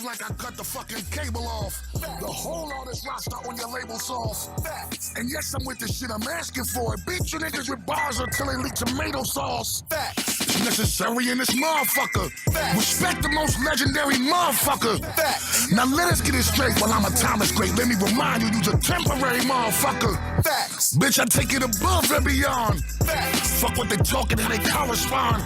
like I cut the fucking cable off. The whole artist roster on your label's off. And yes, I'm with the shit, I'm asking for it. Beat you niggas with bars until they leak tomato sauce. It's necessary in this motherfucker. Respect the most legendary motherfucker. Now let us get it straight while I'm a timeless great. Let me remind you, you's a temporary motherfucker. Bitch, I take it above and beyond. Fuck what they talking, how they correspond.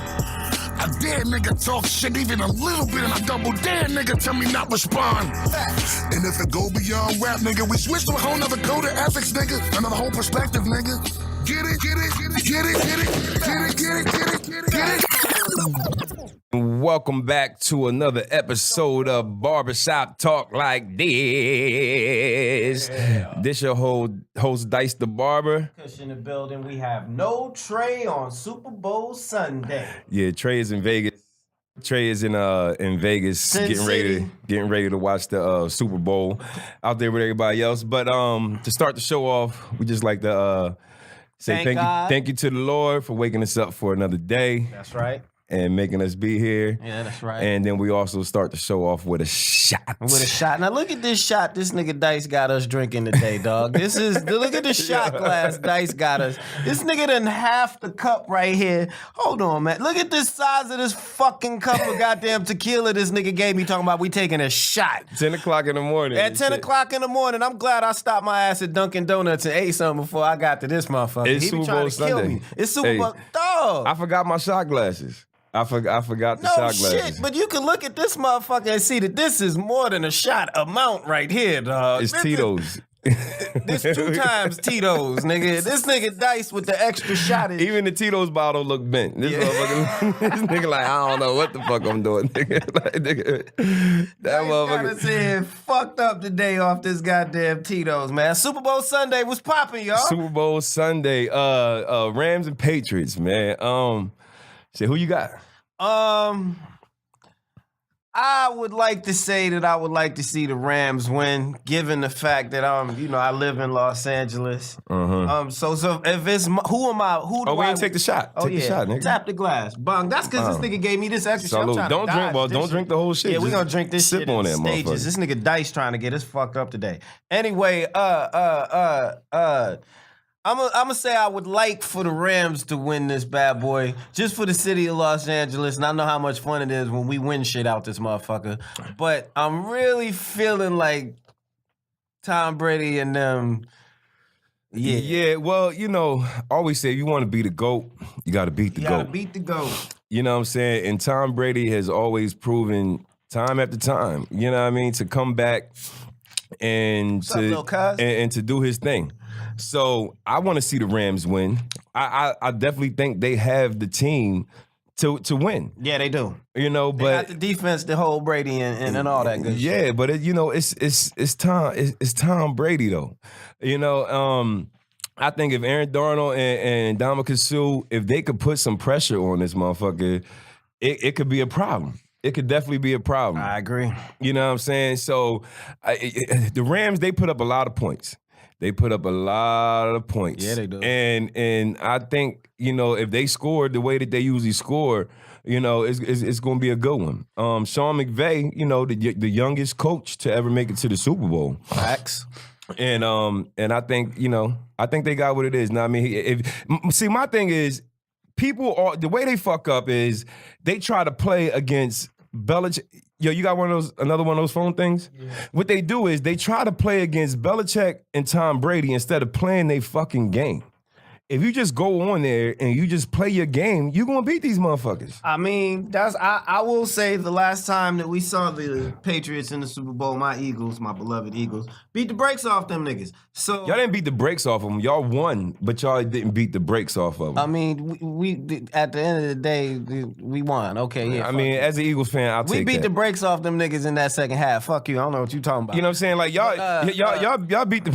I dare nigga talk shit even a little bit, and I double dare nigga tell me not respond. And if it go beyond rap, nigga, we switch to a whole nother code of ethics, nigga. Another whole perspective, nigga. Get it, get it, get it, get it, get it, get it, get it, get it, get it, get it. Welcome back to another episode of Barbershop Talk Like This. Yeah. This your host Dice the Barber. Kush in the building. We have no Trey on Super Bowl Sunday. Yeah, Trey is in Vegas. Trey is in Vegas getting ready to watch the Super Bowl out there with everybody else. But to start the show off, we just like to say thank you to the Lord for waking us up for another day. That's right. And making us be here. Yeah, that's right. And then we also start the show off with a shot. Now look at this shot this nigga Dice got us drinking today, dog. Look at the shot glass Dice got us. This nigga done half the cup right here. Hold on, man. Look at this size of this fucking cup of goddamn tequila this nigga gave me talking about we taking a shot. 10 o'clock in the morning. At 10 o'clock in the morning. I'm glad I stopped my ass at Dunkin' Donuts and ate something before I got to this motherfucker. It's Super Bowl Sunday. It's Super Bowl. Dog. I forgot my shot glasses. I forgot the shot glasses. No shit, but you can look at this motherfucker and see that this is more than a shot amount right here, dog. It's Tito's. This 2 times Tito's, nigga. This nigga Dice with the extra shot. Even the Tito's bottle look bent. This nigga like, I don't know what the fuck I'm doing, nigga. Like, nigga. That motherfucker. Got his head fucked up today off this goddamn Tito's, man. Super Bowl Sunday was popping, y'all. Super Bowl Sunday. Rams and Patriots, man. Say, who you got? I would like to say that I would like to see the Rams win, given the fact that I live in Los Angeles. So if it's who am I? Who do I? We ain't take the shot. Take the shot, nigga. Tap the glass, bung. That's because this nigga gave me this extra shot. Don't drink. Well, don't drink the whole shit. Yeah, we gonna drink this shit in stages. This nigga Dice trying to get us fucked up today. Anyway, I'm gonna say I would like for the Rams to win this bad boy, just for the city of Los Angeles, and I know how much fun it is when we win shit out this motherfucker. But I'm really feeling like Tom Brady and them. Yeah. Yeah. Well, I always say if you want to be the GOAT, you got to beat the GOAT. You got to beat the GOAT. You know what I'm saying? And Tom Brady has always proven time after time, you know what I mean, to come back and to do his thing. So I want to see the Rams win. I definitely think they have the team to win. Yeah, they do. But they got the defense to hold Brady and all that good shit. Yeah, but it's Tom Brady though. I think if Aaron Darnold and Ndamukong Suh, if they could put some pressure on this motherfucker, it could be a problem. It could definitely be a problem. I agree. You know what I'm saying? So the Rams, they put up a lot of points. They put up a lot of points. Yeah, they do. And I think, if they scored the way that they usually score, it's going to be a good one. Sean McVay, the youngest coach to ever make it to the Super Bowl. Facts. And I think, I think they got what it is. Now, I mean, see, my thing is, the way they fuck up is they try to play against Belichick. Yo, you got another one of those phone things? Yeah. What they do is they try to play against Belichick and Tom Brady instead of playing their fucking game. If you just go on there and you just play your game, you're going to beat these motherfuckers. I mean, I will say the last time that we saw the Patriots in the Super Bowl, my beloved Eagles, beat the brakes off them niggas. So y'all didn't beat the brakes off of them. Y'all won, but y'all didn't beat the brakes off of them. I mean, we at the end of the day, we won. Okay, yeah. I mean, as an Eagles fan, I'll take that. We beat the brakes off them niggas in that second half. Fuck you. I don't know what you talking about. You know what I'm saying? Like y'all beat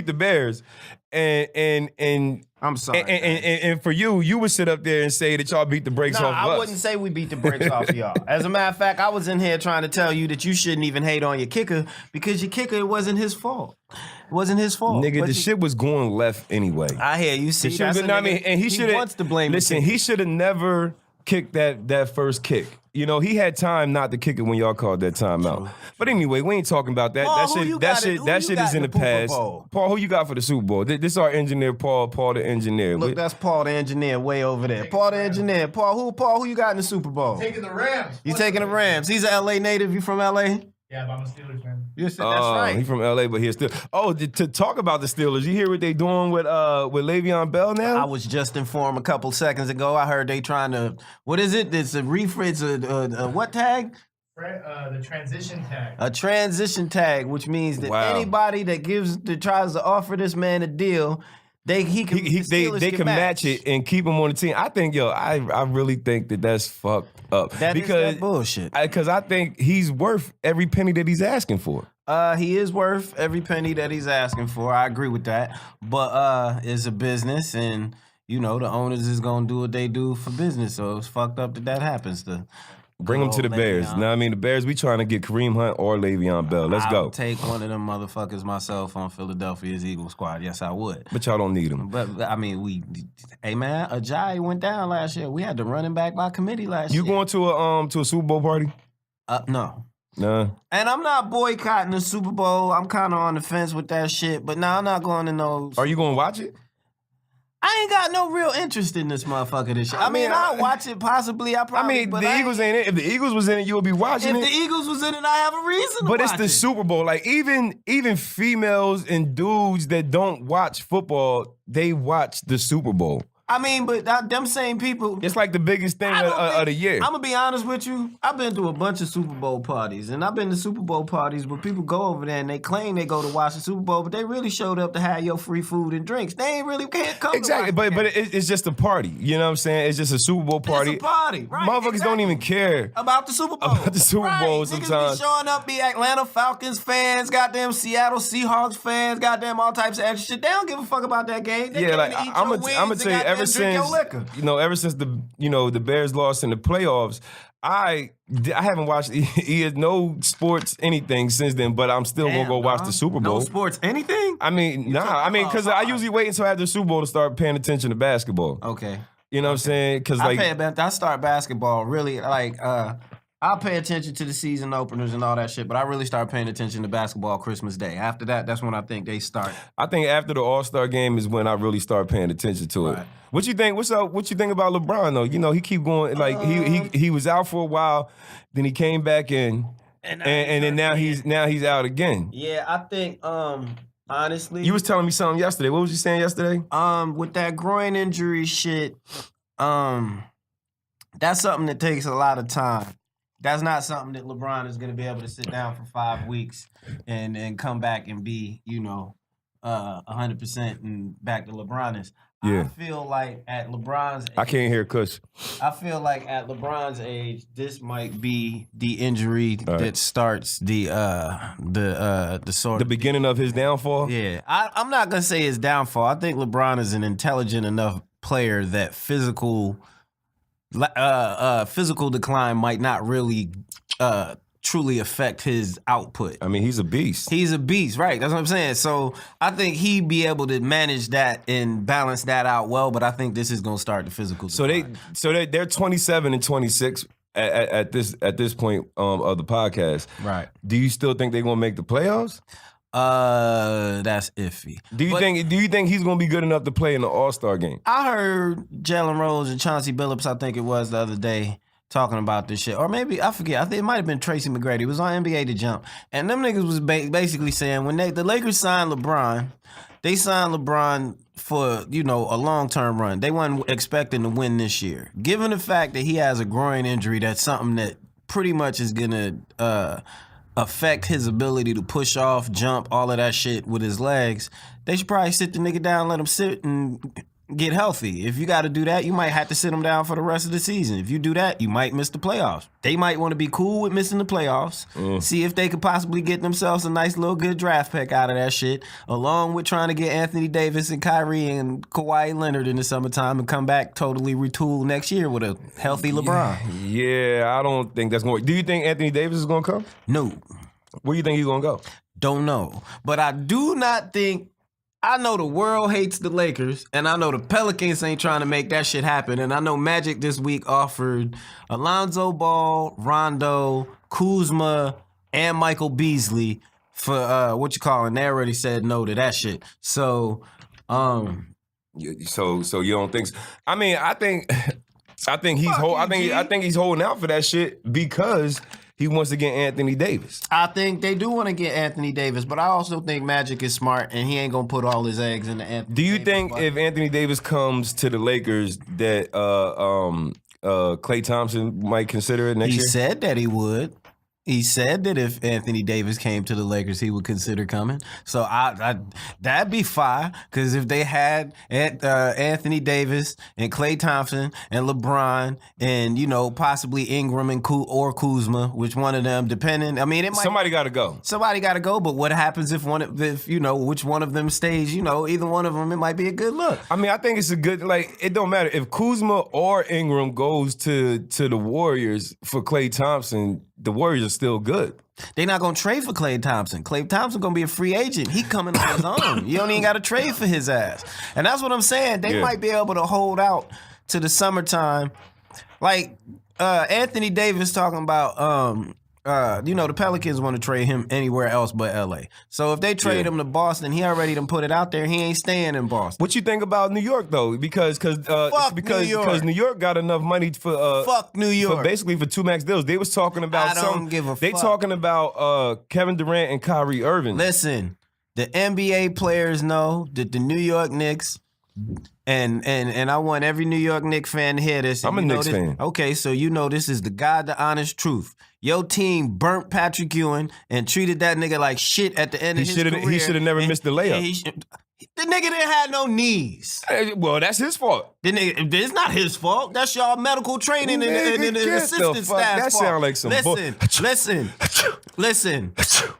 the Bears, and I'm sorry. And for you would sit up there and say that y'all beat the brakes off of us. I wouldn't say we beat the brakes off of y'all. As a matter of fact, I was in here trying to tell you that you shouldn't even hate on your kicker because your kicker, it wasn't his fault. It wasn't his fault. Nigga, the shit was going left anyway. I hear you. See, he wants to blame. Listen, he should have never kick that first kick. You know, he had time not to kick it when y'all called that timeout. But anyway, we ain't talking about that. Paul, that shit is in the past. Paul, who you got for the Super Bowl? This is our engineer, Paul the engineer. Look, that's Paul the engineer way over there. Paul the engineer. Paul, who you got in the Super Bowl? Taking the Rams. You taking the Rams. He's an LA native. You from LA? Yeah, but I'm a Steelers fan. You said that's right. He's from LA, but he's still. Oh, to talk about the Steelers, you hear what they doing with Le'Veon Bell now? I was just informed a couple seconds ago. I heard they trying to. What is it? It's a refresh. A what tag? The transition tag. A transition tag, which means that anybody that tries to offer this man a deal, they can match it and keep him on the team. I think, I really think that's fucked up. That bullshit. Because I think he's worth every penny that he's asking for. He is worth every penny that he's asking for. I agree with that. But it's a business, and the owners is gonna do what they do for business. So it's fucked up that happens to. Bring him to the Bears. You know what I mean? The Bears, we trying to get Kareem Hunt or Le'Veon Bell. Let's go. I'll take one of them motherfuckers myself on Philadelphia's Eagles squad. Yes, I would. But y'all don't need him. But, I mean, hey, man, Ajayi went down last year. We had to run him back by committee last year. You going to a Super Bowl party? No. Nah. And I'm not boycotting the Super Bowl. I'm kind of on the fence with that shit. But now I'm not going to no. Are you going to watch it? I ain't got no real interest in this motherfucker. This shit. I mean, I'll watch it possibly. The Eagles ain't it. If the Eagles was in it, you would be watching it. If the Eagles was in it, I have a reason to watch it. But it's the Super Bowl. Like even females and dudes that don't watch football, they watch the Super Bowl. I mean, but them same people. It's like the biggest thing of the year. I'm going to be honest with you. I've been to a bunch of Super Bowl parties, and I've been to Super Bowl parties where people go over there and they claim they go to watch the Super Bowl, but they really showed up to have your free food and drinks. They ain't really can't come exactly, to watch but it's just a party. You know what I'm saying? It's just a Super Bowl party. It's a party, right? Motherfuckers don't even care about the Super Bowl. About the Super Bowl right. sometimes. Niggas be showing up, be Atlanta Falcons fans, goddamn Seattle Seahawks fans, goddamn all types of extra shit. They don't give a fuck about that game. They I'm gonna tell you, ever since the Bears lost in the playoffs, I haven't watched no sports anything since then, but I'm still gonna go watch the Super Bowl. No sports anything? I mean, because I usually wait until after the Super Bowl to start paying attention to basketball. Okay. You know what I'm saying? Because I start basketball really I'll pay attention to the season openers and all that shit, but I really start paying attention to basketball Christmas Day. After that, that's when I think they start. I think after the All-Star game is when I really start paying attention to it. What you think? What's up? What you think about LeBron though? He keep going he was out for a while, then he came back in, and then now he's out again. Yeah, I think honestly, you was telling me something yesterday. What was you saying yesterday? With that groin injury shit, that's something that takes a lot of time. That's not something that LeBron is going to be able to sit down for 5 weeks and come back and be, 100% and back to LeBron is. Yeah. I feel like at LeBron's age, I can't hear Kush. I feel like at LeBron's age, this might be the injury that starts the sort the beginning of his downfall. Yeah, I'm not gonna say his downfall. I think LeBron is an intelligent enough player that physical decline might not really truly affect his output. I mean, he's a beast. He's a beast, right? That's what I'm saying. So I think he'd be able to manage that and balance that out well. But I think this is going to start the physical decline. So they're 27 and 26 at this point of the podcast. Right. Do you still think they're going to make the playoffs? That's iffy. Do you think he's gonna be good enough to play in the All-Star game? I heard Jalen Rose and Chauncey Billups, I think it was the other day, talking about this shit. Or maybe, I forget, I think it might have been Tracy McGrady. It was on NBA The Jump. And them niggas was basically saying when the Lakers signed LeBron, they signed LeBron for, a long-term run. They weren't expecting to win this year. Given the fact that he has a groin injury, that's something that pretty much is gonna affect his ability to push off, jump, all of that shit with his legs, they should probably sit the nigga down, let him sit and get healthy. If you got to do that, you might have to sit him down for the rest of the season. If you do that, you might miss the playoffs. They might want to be cool with missing the playoffs, see if they could possibly get themselves a nice little good draft pick out of that shit, along with trying to get Anthony Davis and Kyrie and Kawhi Leonard in the summertime and come back totally retooled next year with a healthy LeBron. Yeah, I don't think that's going to work. Do you think Anthony Davis is going to come? No. Where do you think he's going to go? Don't know. But I do not think I know the world hates the Lakers, and I know the Pelicans ain't trying to make that shit happen. And I know Magic this week offered Alonzo Ball, Rondo, Kuzma, and Michael Beasley for and they already said no to that shit. So, So you don't think? So? I mean, I think he's holding out for that shit because he wants to get Anthony Davis. I think they do want to get Anthony Davis, but I also think Magic is smart, and he ain't gonna put all his eggs in the Anthony. Do you Davis think bucket. if Anthony Davis comes to the Lakers that Klay Thompson might consider it next year? He said that he would. He said that if Anthony Davis came to the Lakers, he would consider coming. So I that'd be fire. Because if they had Anthony Davis and Klay Thompson and LeBron and possibly Ingram and Kuzma, which one of them, depending. I mean, it might Somebody got to go. Somebody got to go. But what happens if which one of them stays? Either one of them, it might be a good look. I mean, I think it's a good, it don't matter. If Kuzma or Ingram goes to the Warriors for Klay Thompson, the Warriors are still good. They're not going to trade for Klay Thompson. Klay Thompson going to be a free agent. He coming on his own. You don't even got to trade for his ass. And that's what I'm saying. They might be able to hold out to the summertime. Like Anthony Davis talking about, the Pelicans want to trade him anywhere else but L.A. So if they trade him to Boston, he already done put it out there. He ain't staying in Boston. What you think about New York though? Because New York got enough money for fuck New York. Basically for two max deals. They was talking about I don't give a They fuck. talking about Kevin Durant and Kyrie Irving. Listen, the NBA players know that the New York Knicks. And I want every New York Knicks fan to hear this. I'm a Knicks fan. Okay, so this is the God, the honest truth. Your team burnt Patrick Ewing and treated that nigga like shit at the end of his career. He should have never missed the layup. The nigga didn't have no knees. Well, that's his fault. The nigga, it's not his fault. That's y'all medical training and assistant staff. That sound like some Listen.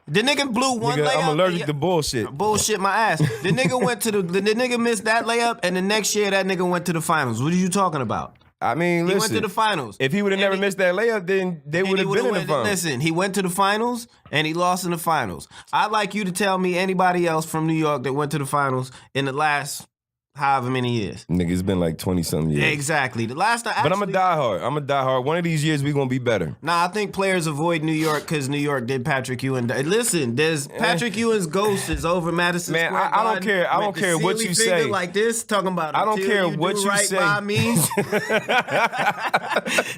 The nigga blew one nigga, layup. I'm allergic to bullshit. Bullshit my ass. The nigga went to the nigga missed that layup, and the next year that nigga went to the finals. What are you talking about? I mean, He listen. went to the finals. If he would have never missed that layup, then they would have been in the finals. Listen, he went to the finals and he lost in the finals. I'd like you to tell me anybody else from New York that went to the finals in the last however many years. Nigga, it's been like 20-something years. Exactly. The last time. But I'm a diehard. One of these years we gonna be better. Nah, I think players avoid New York because New York did Patrick Ewing. Listen, there's Patrick Ewing's ghost is over Madison Square Garden. I don't care. I don't care what you say. Like this, talking about. I don't care what you say. By me.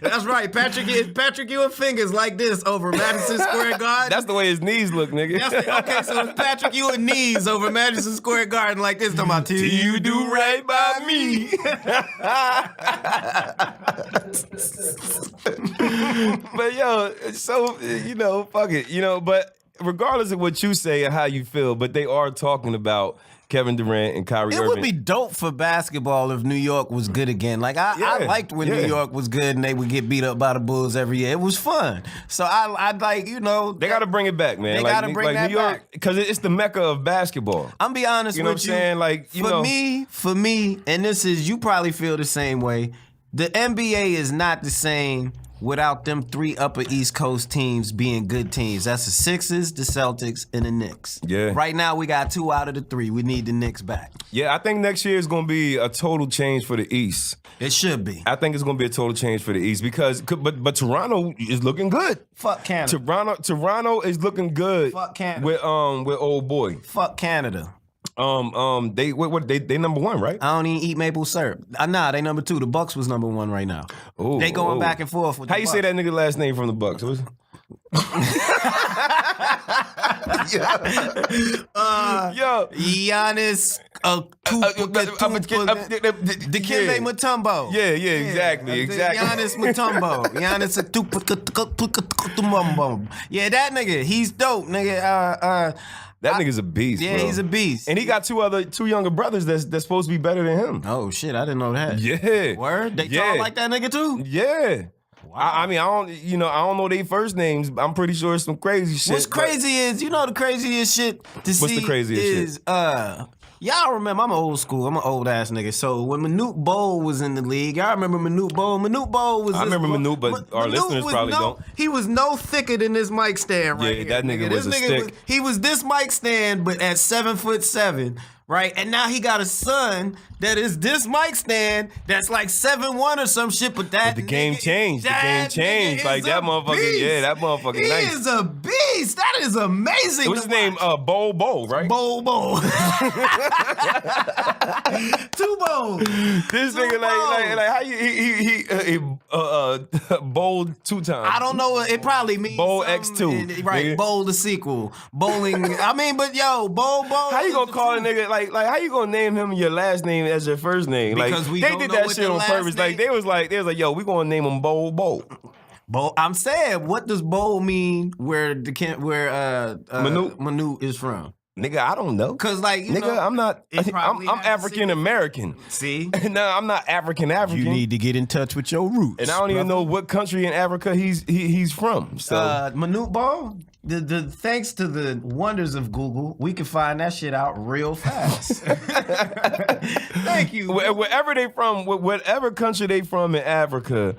That's right. Patrick Ewing fingers like this over Madison Square Garden. That's the way his knees look, nigga. Okay, so it's Patrick Ewing knees over Madison Square Garden like this. Talking about till you do right by me. But fuck it. But regardless of what you say and how you feel, but they are talking about Kevin Durant and Kyrie Irving. It would be dope for basketball if New York was good again. Like I liked when New York was good and they would get beat up by the Bulls every year. It was fun. So I'd like, they got to bring it back, man. They got to bring that New York, back because it's the mecca of basketball. I'm be honest with you. You know what I'm saying? For me, and this is, you probably feel the same way. The NBA is not the same without them three Upper East Coast teams being good teams. That's the Sixers, the Celtics, and the Knicks. Yeah. Right now, we got 2 out of the 3. We need the Knicks back. Yeah, I think next year is going to be a total change for the East. It should be. I think it's going to be a total change for the East but Toronto is looking good. Fuck Canada. Toronto is looking good. Fuck Canada. With old boy. Fuck Canada. They number 1, right? I don't even eat maple syrup. Nah, they number 2. The Bucks was number 1 right now. Ooh, they going back and forth with How the you Bucks. say that nigga last name from the Bucks? Giannis Dikembe Mutombo. Yeah, exactly. Giannis Mutombo. Giannis Mutombo. Yeah, that nigga, he's dope, nigga. That nigga's a beast. Yeah, bro. he's a beast. And he got two younger brothers that's supposed to be better than him. Oh shit, I didn't know that. Yeah. Word? They talk like that nigga too? Yeah. Wow. I don't know their first names. I'm pretty sure it's some crazy shit. What's crazy is, the craziest shit to see. What's the craziest shit? Y'all remember, I'm old school. I'm an old ass nigga. So when Manute Bol was in the league, y'all remember Manute Bol? Manute Bol was. I remember Manute, but our listeners probably don't. He was no thicker than this mic stand right here. Yeah, that nigga was a stick. He was this mic stand, but at 7'7", right? And now he got a son that is this mic stand that's like 7'1" or some shit, but that the game nigga- changed. The that game changed. nigga Like is that a motherfucker. beast. Yeah, that motherfucker He nice. is a beast. That is amazing. What's to his name? watch. Bo, right? Bo. Two Bo. This Two nigga Bowls. like how he bowled 2 times. I don't know. It probably means Bowl something- X2, right? nigga. Bowl the sequel. Bowling. I mean, but yo, Bo. How you gonna call a nigga like how you gonna name him your last name as your first name? Because like we they don't did know that what shit the on last purpose. name- Like they was like, yo, we gonna name him Bo. Bo. I'm saying, what does Bowl mean? Where Manute is from? Nigga, I don't know. Cause like you Nigga, know, I'm not. it probably I'm has a African American. See, No, I'm not African. you need to get in touch with your roots. And I don't even know what country in Africa he's from. So Manute Ball. The thanks to the wonders of Google, we can find that shit out real fast. Thank you. wherever they from, whatever country they from in Africa,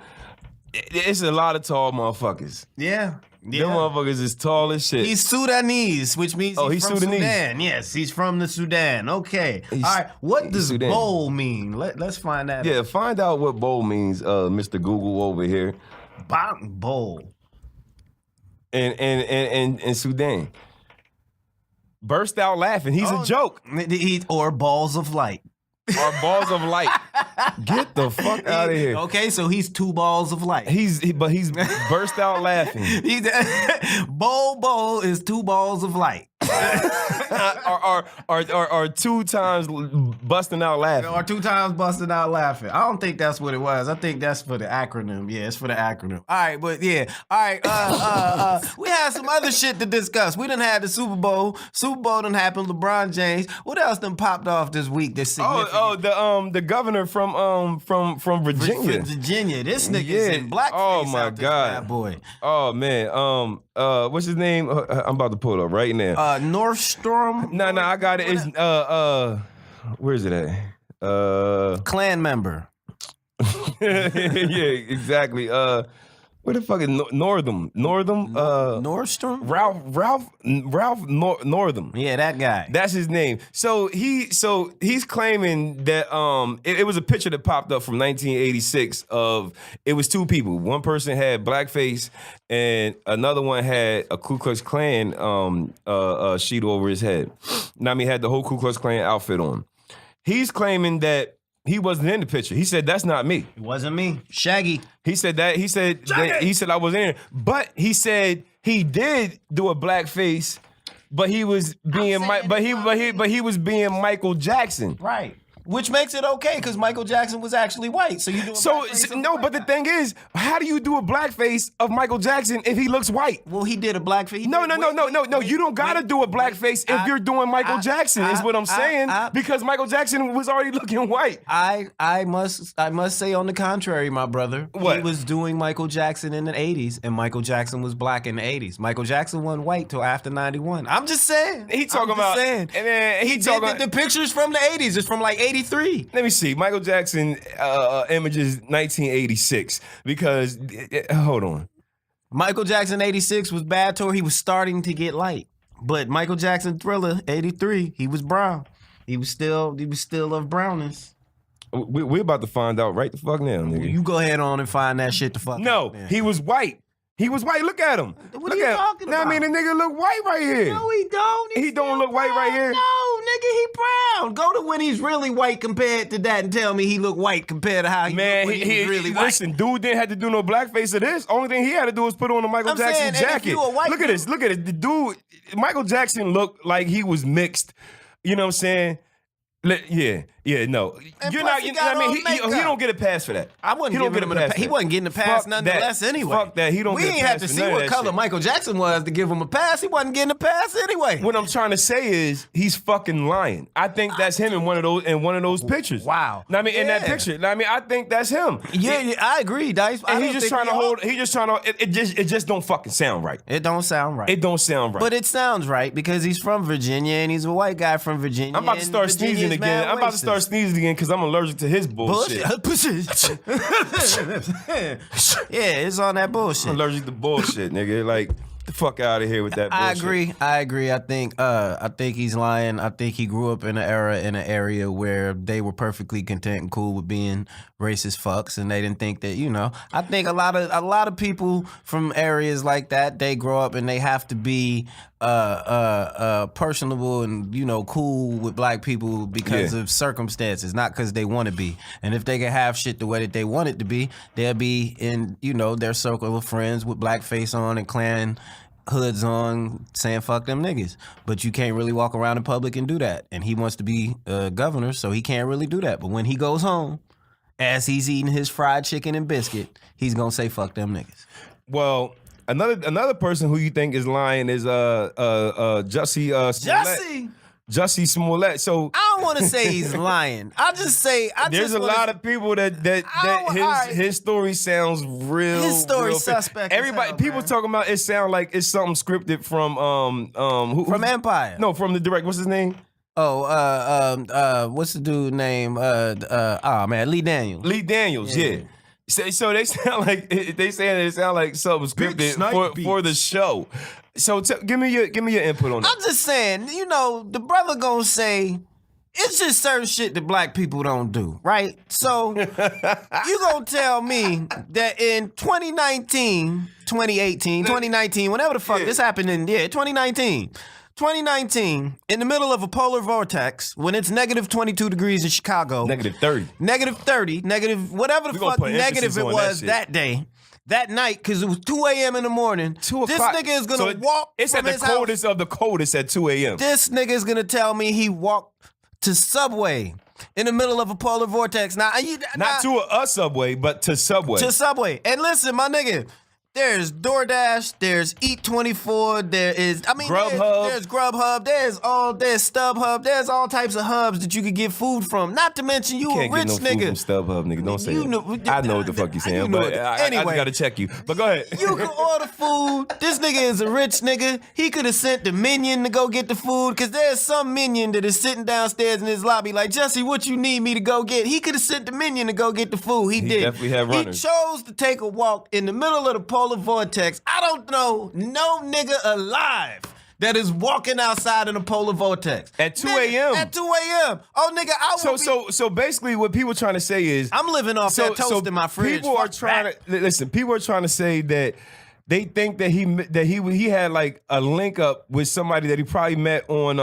it's a lot of tall motherfuckers. Yeah. Them motherfuckers is tall as shit. He's Sudanese, which means Oh, he's he's from Sudanese. Sudan. Yes, he's from the Sudan. Okay. All right. What does Sudan. bowl mean? Let's find that. Yeah, find out what bowl means, Mr. Google over here. Bowl. In Sudan. Burst out laughing. He's a joke. Or balls of light. Or balls of light. Get the fuck out of here. Okay, so he's 2 balls of light. He's burst out laughing. Bowl is 2 balls of light. or 2 times busting out laughing. Or 2 times busting out laughing. I don't think that's what it was. I think that's for the acronym. Yeah, it's for the acronym. All right, but yeah. All right. We had some other shit to discuss. We done had the Super Bowl. Super Bowl done happened. LeBron James. What else done popped off this week? That's significant? The governor from Virginia. Virginia. This nigga's in blackface. Oh my out this God. bad boy. Oh man. What's his name? I'm about to pull it up right now. Nordstrom. No, I got it. It's where is it at? Clan member. Yeah, exactly. Where the fuck is Northam? Nordstrom? Ralph Northam. Yeah, that guy. That's his name. So he's claiming that it was a picture that popped up from 1986 of it was 2 people. One person had blackface and another one had a Ku Klux Klan sheet over his head. Now, I mean, had the whole Ku Klux Klan outfit on. He's claiming that he wasn't in the picture. He said that's not me. It wasn't me. Shaggy. He said that. He said I wasn't in it. But he said he did do a blackface, but he was being he was being Michael Jackson. Right. Which makes it okay because Michael Jackson was actually white. So you do But the thing is, how do you do a blackface of Michael Jackson if he looks white? Well, he did a blackface. No. You don't gotta do a blackface if you're doing Michael Jackson. Is what I'm saying because Michael Jackson was already looking white. I must say on the contrary, my brother. What? He was doing Michael Jackson in the 80s, and Michael Jackson was black in the 80s. Michael Jackson wasn't white till after 91. I'm just saying. He talking about saying. and then he talking the pictures from the 80s. It's from like 83. Let me see. Michael Jackson images 1986 because hold on. Michael Jackson 86 was bad tour. He was starting to get light. But Michael Jackson Thriller 83, he was brown. He was still of brownness. We're about to find out right the fuck now, nigga. You go ahead on and find that shit the fuck No, out, man. he was white. He was white. Look at him. What are you talking Now, about? I mean, the nigga look white right here. No, he don't. He don't look white right here? No, nigga, he brown. Go to when he's really white compared to that and tell me he look white compared to how he Man, looked when he was really white. listen, dude didn't have to do no blackface of this. Only thing he had to do was put on a Michael I'm Jackson saying, and if jacket. you a white Look at this. Look at it. The dude, Michael Jackson looked like he was mixed. You know what I'm saying? No. And You're plus not. he You know got what I on mean? He makeup. don't get a pass for that. I wasn't He don't giving get him a pass. he wasn't getting a pass Fuck nonetheless that. anyway. Fuck that. He don't We get a ain't pass have to for see none of what that color shit. Michael Jackson was to give him a pass. He wasn't getting a pass anyway. What I'm trying to say is he's fucking lying. I think that's him in one of those pictures. Wow. Now, I mean, in that Yeah. picture. Now, I mean, I think that's him. Yeah, I agree, Dice. And he's just trying to hold. He just trying to. It just don't fucking sound right. It don't sound right. It don't sound right. But it sounds right because he's from Virginia and he's a white guy from Virginia. I'm about to and start Virginia's sneezing again. mad I'm about to start racist. sneezing again because I'm allergic to his bullshit. Yeah, it's on that bullshit. I'm allergic to bullshit, nigga. Like, the fuck out of here with that bullshit. I agree. I think he's lying. I think he grew up in an area where they were perfectly content and cool with being racist fucks, and they didn't think that, I think a lot of people from areas like that, they grow up and they have to be personable and cool with black people because of circumstances, not because they want to be. And if they can have shit the way that they want it to be, they'll be in their circle of friends with blackface on and Klan hoods on saying fuck them niggas. But you can't really walk around in public and do that. And he wants to be governor, so he can't really do that. But when he goes home, as he's eating his fried chicken and biscuit, he's gonna say fuck them niggas. Well, another person who you think is lying is Jussie Smollett. Jussie Smollett. So I don't want to say he's lying. There's a lot of people that his story sounds real. His story real suspect. People talking about it sound like it's something scripted from from Empire. No, from the director. What's his name? What's the dude name? Lee Daniels. Lee Daniels, yeah. So they sound like it sound like something scripted for the show. So give me your input on that. I'm just saying, the brother gonna say it's just certain shit that black people don't do, right? So you gonna tell me that in 2019, 2018, whenever the fuck this happened in 2019, in the middle of a polar vortex, when it's negative 22 degrees in Chicago. Negative 30. Negative, whatever the fuck negative it was that day. That night, because it was 2 a.m. in the morning, 2 o'clock. This nigga is going to walk It's from at his the coldest house. of the coldest at 2 a.m. This nigga is going to tell me he walked to Subway in the middle of a polar vortex. Not to a Subway, but to Subway. To Subway. And listen, my nigga, there's DoorDash, there's Eat24, there's Grubhub, there's StubHub, there's all types of hubs that you could get food from. Not to mention you a rich nigga. nigga. Food from StubHub, nigga. Don't say that. I know what the fuck you're saying, but I just gotta check you. But go ahead. You can order food. This nigga is a rich nigga. He could have sent the minion to go get the food, because there's some minion that is sitting downstairs in his lobby like, Jesse, what you need me to go get? He could have sent the minion to go get the food. He did. Definitely had runners. He chose to take a walk in the middle of the polar vortex. I don't know no nigga alive that is walking outside in a polar vortex. At 2 a.m. At 2 a.m. Oh, nigga, I would So basically what people are trying to say is... I'm living off that toast in my fridge. People are trying to say that they think that he had like a link up with somebody that he probably met on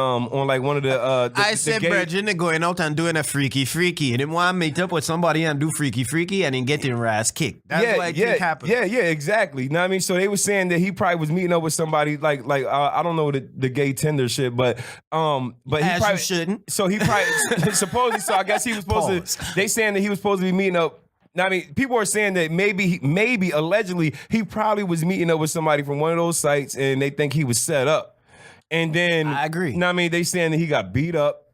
like one of the I said, bro, you're not going out and doing a freaky, and then when I meet up with somebody and do freaky, and then get their ass kicked. That's what I think happened. Yeah, exactly. You know what I mean? So they were saying that he probably was meeting up with somebody like I don't know the gay Tinder shit, but as he probably you shouldn't. So he probably supposedly. So I guess he was supposed to. They saying that he was supposed to be meeting up. Now, I mean, people are saying that maybe allegedly he probably was meeting up with somebody from one of those sites, and they think he was set up. And then I agree. Now, I mean, they saying that he got beat up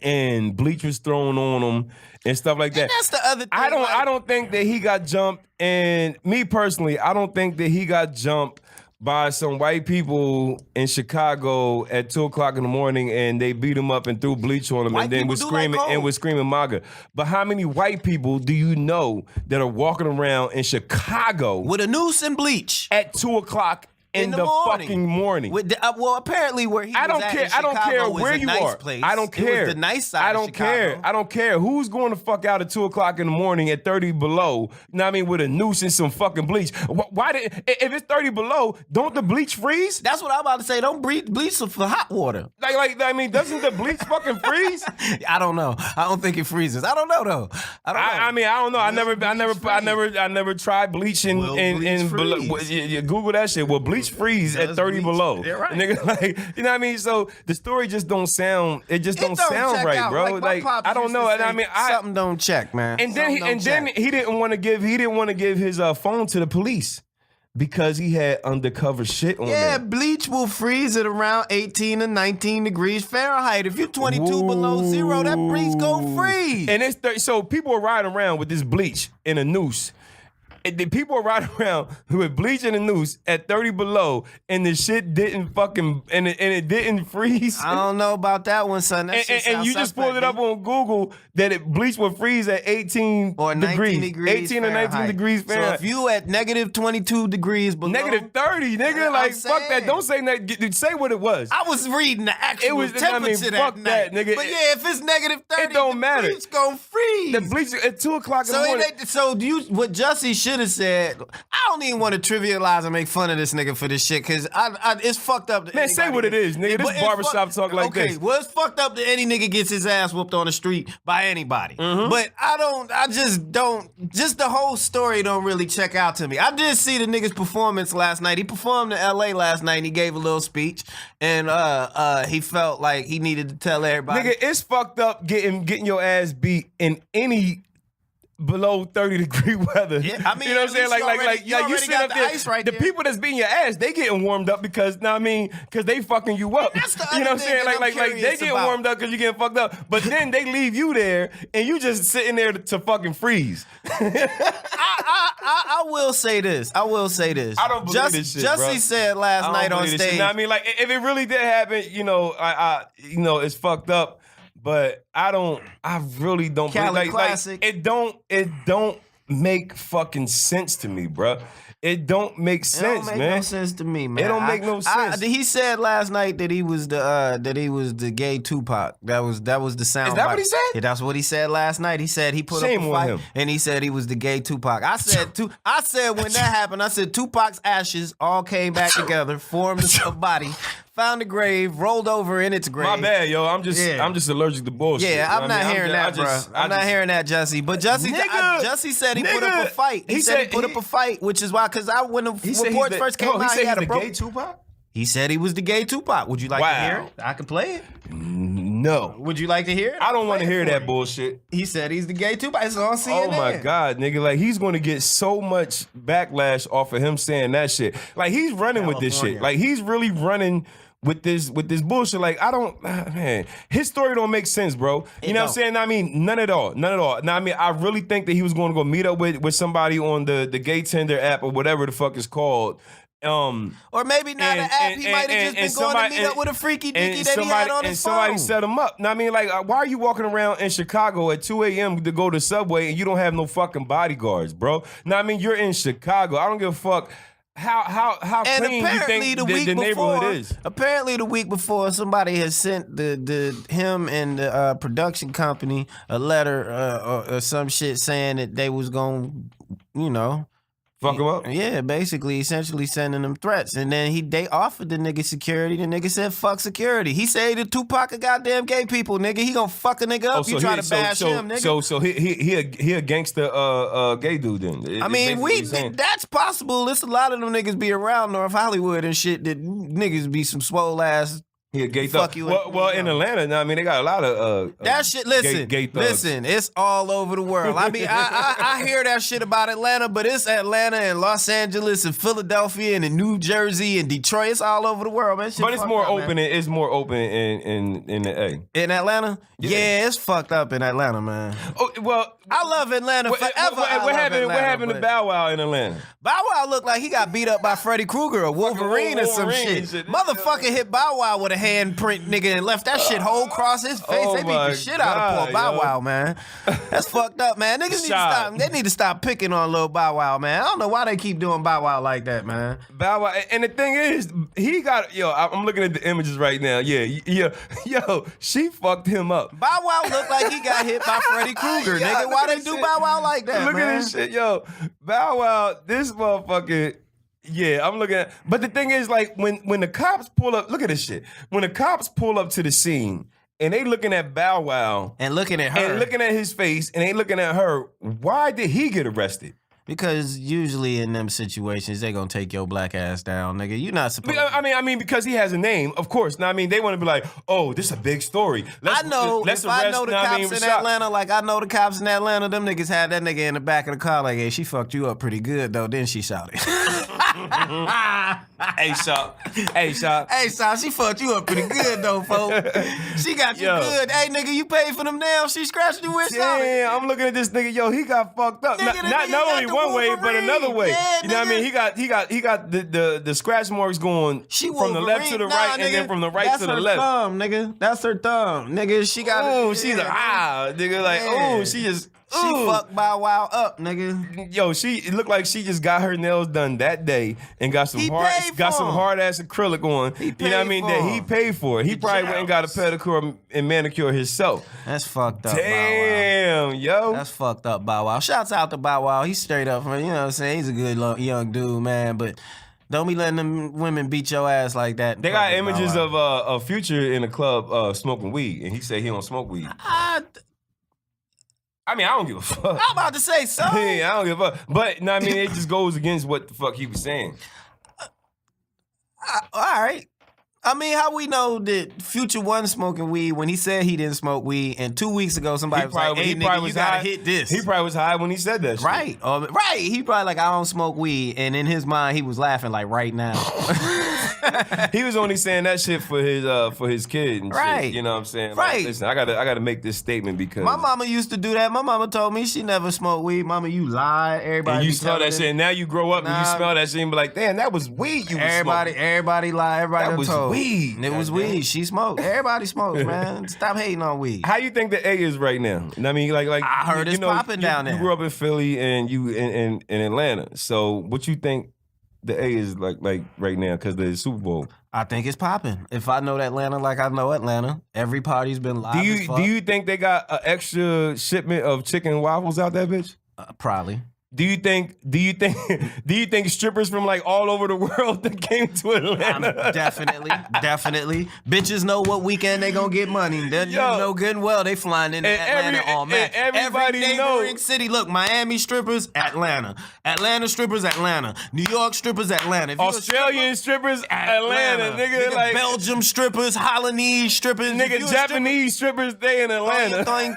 and bleach was thrown on him and stuff like that. And that's the other thing. I don't think that he got jumped. And me personally, I don't think that he got jumped by some white people in Chicago at 2 o'clock in the morning, and they beat him up and threw bleach on him, White and then was screaming MAGA. But how many white people do you know that are walking around in Chicago with a noose and bleach at 2 o'clock in the fucking morning? Well, apparently where he was at I don't care where you are. Place. I don't care. It was the nice side of Chicago. I don't care who's going to fuck out at 2 o'clock in the morning at 30 below. You know what I mean? With a noose and some fucking bleach. If it's 30 below, don't the bleach freeze? That's what I'm about to say. Don't bleach for hot water. Like I mean, doesn't the bleach fucking freeze? I don't know. I don't think it freezes. I don't know though. I mean, I don't know. I never tried bleach in below. Google that shit. Well, bleach freeze at 30 below. Yeah, right. Nigga, like, you know what I mean? So the story just don't sound. It just don't sound right, out. bro. Like I don't know. And I mean, something don't check, man. And then he didn't want to give his phone to the police because he had undercover shit on there. Yeah, bleach will freeze at around 18 to 19 degrees Fahrenheit. If you're 22 below zero, that bleach go freeze. And it's so people are riding around with this bleach in a noose. And the people are riding around with bleach and a noose at 30 below, and the shit didn't fucking and it didn't freeze. I don't know about that one, son. That shit And sounds you just suspect, pulled it up on Google that bleach will freeze at 18 or 19 degrees 18 or 19 Fahrenheit. degrees Fahrenheit. So if you at negative 22 degrees below, Negative 30, nigga. Yeah, Like, I'm fuck that. saying. Don't say that. Say what it was. I was reading the actual It was- I mean, temperature fuck that that, night. nigga. But yeah, if it's negative 30, It don't the matter. bleach gonna freeze. The bleach at 2 o'clock in the So, morning. what Jussie should have said, I don't even want to trivialize and make fun of this nigga for this shit, because it's fucked up. To Man, say anybody. what it is, nigga. But This it's barbershop talk like okay, this. well, it's fucked up that any nigga gets his ass whooped on the street by anybody. Mm-hmm. But I just the whole story don't really check out to me. I did see the nigga's performance last night. He performed in LA last night and he gave a little speech, and he felt like he needed to tell everybody. Nigga, it's fucked up getting your ass beat in any below 30-degree weather. Yeah, I mean, you know what I'm saying? at least you already sit got up the there. ice right the there. people that's beating your ass, they getting warmed up because they fucking you up. That's the You know other what I'm thing saying? that I'm Like they curious getting about. warmed up because you getting fucked up. But then they leave you there and you just sitting there to fucking freeze. I will say this. I don't believe this shit, Jussie bro. said last night on stage. Now, I mean, like, if it really did happen, I it's fucked up. But I really don't Cali believe, classic. it don't make fucking sense to me, bro. It don't make It sense, don't make man. no sense to me, man. It don't make no sense. He said last night that he was the gay Tupac. That was the sound. Is that bite. what he said? Yeah, that's what he said last night. He said he put Shame up a on fight, him. and he said he was the gay Tupac. I said when that happened, I said Tupac's ashes all came back together, formed a body, found a grave, rolled over in its grave. My bad, yo. I'm just Yeah. allergic to bullshit. Yeah, I'm I not mean, hearing that, bro. I'm not hearing that, Jussie. But Jussie, Nigga, Jussie said he put up a nigga. fight. He said he put up a fight, which is why, because when the reports first came out, he had a gay Tupac? He said he was the gay Tupac. Would you like to Wow. hear it? I can play it. No. Would you like to hear it? I don't want to Play it hear for that you. bullshit. He said he's the gay Tupac. It's on CNN. Oh my God, nigga! Like he's going to get so much backlash off of him saying that shit. Like he's running with this shit. California. Like he's really running with this bullshit. Like I don't, man. His story don't make sense, bro. You know what I'm saying? I mean, none at all. Now, I mean, I really think that he was going to go meet up with somebody on the Gay Tender app or whatever the fuck it's called. Or maybe not an app. He might have just been going to meet up with a freaky dicky that he had on his phone. Somebody set him up. Now, I mean, like, why are you walking around in Chicago at 2 a.m. to go to Subway and you don't have no fucking bodyguards, bro? Now, I mean, you're in Chicago. I don't give a fuck how And clean you apparently think the neighborhood is. Apparently the week before, somebody had sent him and the production company a letter or some shit saying that they was going, Fuck him up. yeah, basically, essentially sending them threats. And then they offered the nigga security. The nigga said, fuck security. He said the Tupac of goddamn gay people, nigga. He gonna fuck a nigga up. You try to bash him, nigga. So he a gangster gay dude then. I mean, that's possible. There's a lot of them niggas be around North Hollywood and shit that niggas be some swole ass. He a gay Fuck thug. you. Well, in Atlanta, now, I mean, they got a lot of That shit, listen, gay thugs. listen, it's all over the world. I mean, I hear that shit about Atlanta, but it's Atlanta and Los Angeles and Philadelphia and in New Jersey and Detroit. It's all over the world, man. Shit But it's fucked more up, open. man. It's more open in the A. In Atlanta? Yeah, it's fucked up in Atlanta, man. Oh well, I love Atlanta forever. What happened to Bow Wow in Atlanta? Bow Wow looked like he got beat up by Freddy Krueger or Wolverine or some Wolverine shit. and shit. Motherfucker hit Bow Wow with a handprint, nigga, and left that shit whole across his face. Oh They beat my the shit out of poor God, Bow Wow, man. That's fucked up, man. Niggas need to Shot. stop. They need to stop picking on little Bow Wow, man. I don't know why they keep doing Bow Wow like that, man. Bow Wow, and the thing is, he got I'm looking at the images right now. Yeah, yo, she fucked him up. Bow Wow looked like he got hit by Freddy Krueger, Yeah, nigga. look Why at they this do shit. Bow Wow like that, Look man? at this shit, yo. Bow Wow, this motherfucker. Yeah, I'm looking at. But the thing is, like, when the cops pull up, look at this shit. When the cops pull up to the scene and they looking at Bow Wow And looking at her. and looking at his face and they looking at her, why did he get arrested? Because usually in them situations, they gonna take your black ass down, nigga. You not supposed to. I mean, because he has a name, of course. Now, I mean, they want to be like, oh, this is a big story. I know Let's if I know the now, cops I mean, in Rashad. Atlanta, like I know the cops in Atlanta, them niggas had that nigga in the back of the car like, hey, she fucked you up pretty good though. Then she shouted. Hey, Shop. Hey, Shop. Hey, Sal, she fucked you up pretty good though, folks. She got you Yo. good. Hey, nigga, you paid for them nails she scratched you with, shawty. Yeah, I'm looking at this nigga. Yo, he got fucked up. Nigga, the Not nigga got only the one way, but Wolverine. another way. Yeah, you know what I mean? He got the scratch marks going from the left to the right, and then from the right to the left. That's her thumb, nigga. That's her thumb, nigga. She got. Oh, she's like nigga, like Yeah. she just. She fucked Bow Wow up, nigga. Yo, it looked like she just got her nails done that day and got some hard ass acrylic on. You know what I mean? That he paid for it. He probably went and got a pedicure and manicure himself. That's fucked up. Damn, Bow Wow. yo. That's fucked up, Bow Wow. Shouts out to Bow Wow. He's straight up from, you know what I'm saying? He's a good young dude, man. But don't be letting them women beat your ass like that. They got images of Future in the club smoking weed, and he said he don't smoke weed. I mean, I don't give a fuck. I'm about to say so. Yeah, I don't give a fuck. But, no, I mean, it just goes against what the fuck he was saying. All right. I mean, how we know that Future wasn't smoking weed when he said he didn't smoke weed, and 2 weeks ago somebody was like, hey, nigga, you gotta hit this. He probably was high when he said that shit. Right. Right. He probably like, I don't smoke weed, and in his mind, he was laughing like right now. He was only saying that shit for his kid and right. shit. You know what I'm saying? Right. Like, listen, I gotta make this statement because my mama used to do that. My mama told me she never smoked weed. Mama, you lie. Everybody. And you smell that shit, and now you grow up and you smell that shit and be like, damn, that was weed you was smoking. Everybody lie. Everybody that was told. weed. It was weed. She smoked. Everybody smokes, man. Stop hating on weed. How you think the A is right now? I mean, like I heard it's popping down there. You grew up in Philly and you in Atlanta. So what you think the A is like right now because of the Super Bowl? I think it's popping. If I know Atlanta like I know Atlanta, every party's been live. Do you think they got an extra shipment of chicken and waffles out there, bitch? Probably. Do you think strippers from like all over the world that came to Atlanta? Definitely. Bitches know what weekend they gonna get money. They know good and well they flying into Atlanta on match. Everybody every neighboring city. Look, Miami strippers, Atlanta. Atlanta strippers, Atlanta. New York strippers, Atlanta. Australian strippers, Atlanta. Nigga, like Belgium strippers, Hollandese strippers. Nigga, Japanese strippers, they in Atlanta. Doing.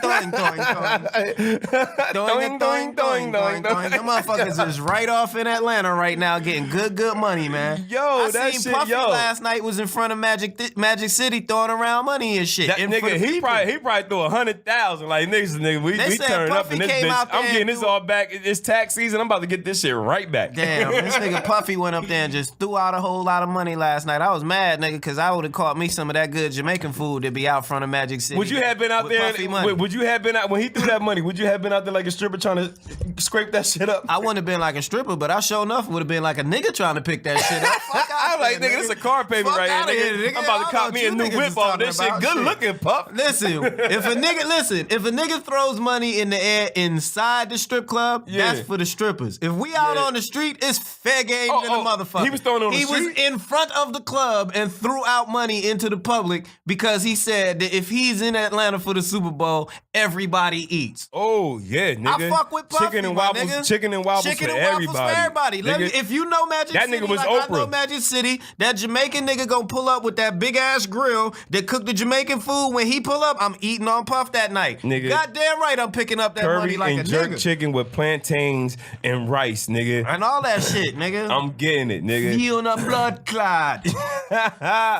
Them motherfuckers is right off in Atlanta right now getting good money, man. Yo, I seen Puffy last night was in front of Magic City throwing around money and shit. That nigga, he probably threw 100,000. Like nigga, we turning up in this bitch. I'm getting this all back. It's tax season. I'm about to get this shit right back. Damn, this nigga Puffy went up there and just threw out a whole lot of money last night. I was mad, nigga, because I would have caught me some of that good Jamaican food to be out front of Magic City. Would you have been out there? Would you have been out when he threw that money? Would you have been out there like a stripper trying to scrape that shit up? I wouldn't have been like a stripper, but I sure enough would have been like a nigga trying to pick that shit up. I'm like, nigga, this is a car payment right here, nigga. I'm about to cop me a new whip off this shit. Good looking, pup. Listen, if a nigga throws money in the air inside the strip club, that's for the strippers. If we out on the street, it's fair game to the motherfucker. He was throwing on the street? He was in front of the club and threw out money into the public because he said that if he's in Atlanta for the Super Bowl, everybody eats. Oh, yeah, nigga. I fuck with Puffy, chicken and waffles for everybody. Nigga, if you know Magic that City, nigga was like Oprah. I know Magic City, that Jamaican nigga gonna pull up with that big ass grill that cook the Jamaican food. When he pull up, I'm eating on Puff that night. Nigga, goddamn right, I'm picking up that money like and a jerk nigga. chicken with plantains and rice, nigga. And all that shit, nigga. I'm getting it, nigga. Feeling a blood clot.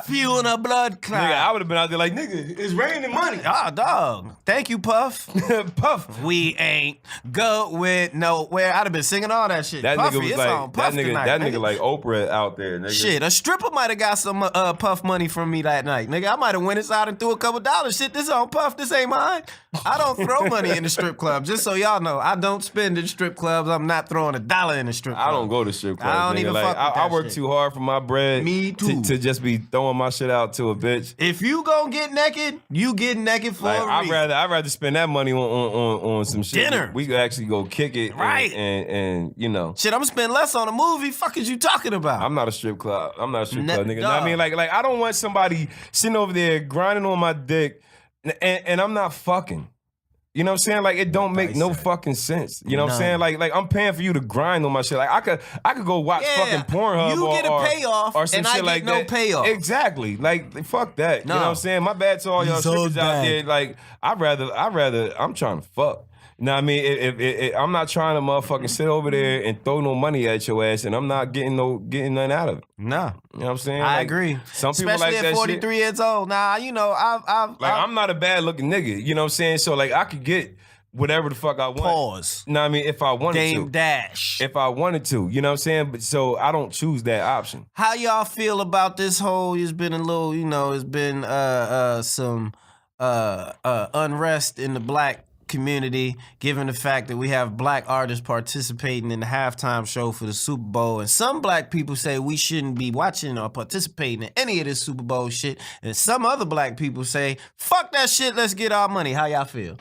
Feeling a blood clot. Nigga, I would have been out there like, nigga, it's raining money. Ah, dog. Thank you, Puff. Puff. We ain't going nowhere. I'd have been singing all that shit. That Puffy, nigga was it's like on Puff tonight, that nigga like Oprah out there, nigga. Shit, a stripper might have got some Puff money from me that night, nigga. I might have went inside and threw a couple dollars. Shit, this on Puff. This ain't mine. I don't throw money in the strip club. Just so y'all know, I don't spend in strip clubs. I'm not throwing $1 in the strip club. I don't go to strip clubs. I don't nigga. even like, fuck with that I work shit. too hard for my bread. Me too. To just be throwing my shit out to a bitch. If you gon' get naked, you get naked for Like, a reason. I'd rather spend that money on some shit. Dinner. We could actually go kick it, Right. And you know. Shit, I'm gonna spend less on a movie. Fuck is you talking about? I'm not a strip club. I'm not a strip club nigga. dog. I mean, like I don't want somebody sitting over there grinding on my dick, and I'm not fucking. You know what I'm saying? Like it don't make no fucking sense. You know what I'm saying? Like I'm paying for you to grind on my shit. Like I could go watch fucking Pornhub you get a payoff or some and shit I get like no that. payoff. Exactly. Like fuck that. No. You know what I'm saying? My bad to all y'all strippers out there. Like I'm trying to fuck. You know what I mean? If I'm not trying to motherfucking sit over there and throw no money at your ass, and I'm not getting nothing out of it. Nah. You know what I'm saying? I Like, agree. Some people Especially like that at 43 shit. years old. Nah, you know, I'm not a bad looking nigga. You know what I'm saying? So like I could get whatever the fuck I want. Pause. You know what I mean? If I wanted Game to. dash. If I wanted to, you know what I'm saying? But so I don't choose that option. How y'all feel about this whole? It's been a little, it's been some unrest in the black community, given the fact that we have black artists participating in the halftime show for the Super Bowl, and some black people say we shouldn't be watching or participating in any of this Super Bowl shit, and some other black people say, "Fuck that shit, let's get our money." How y'all feel?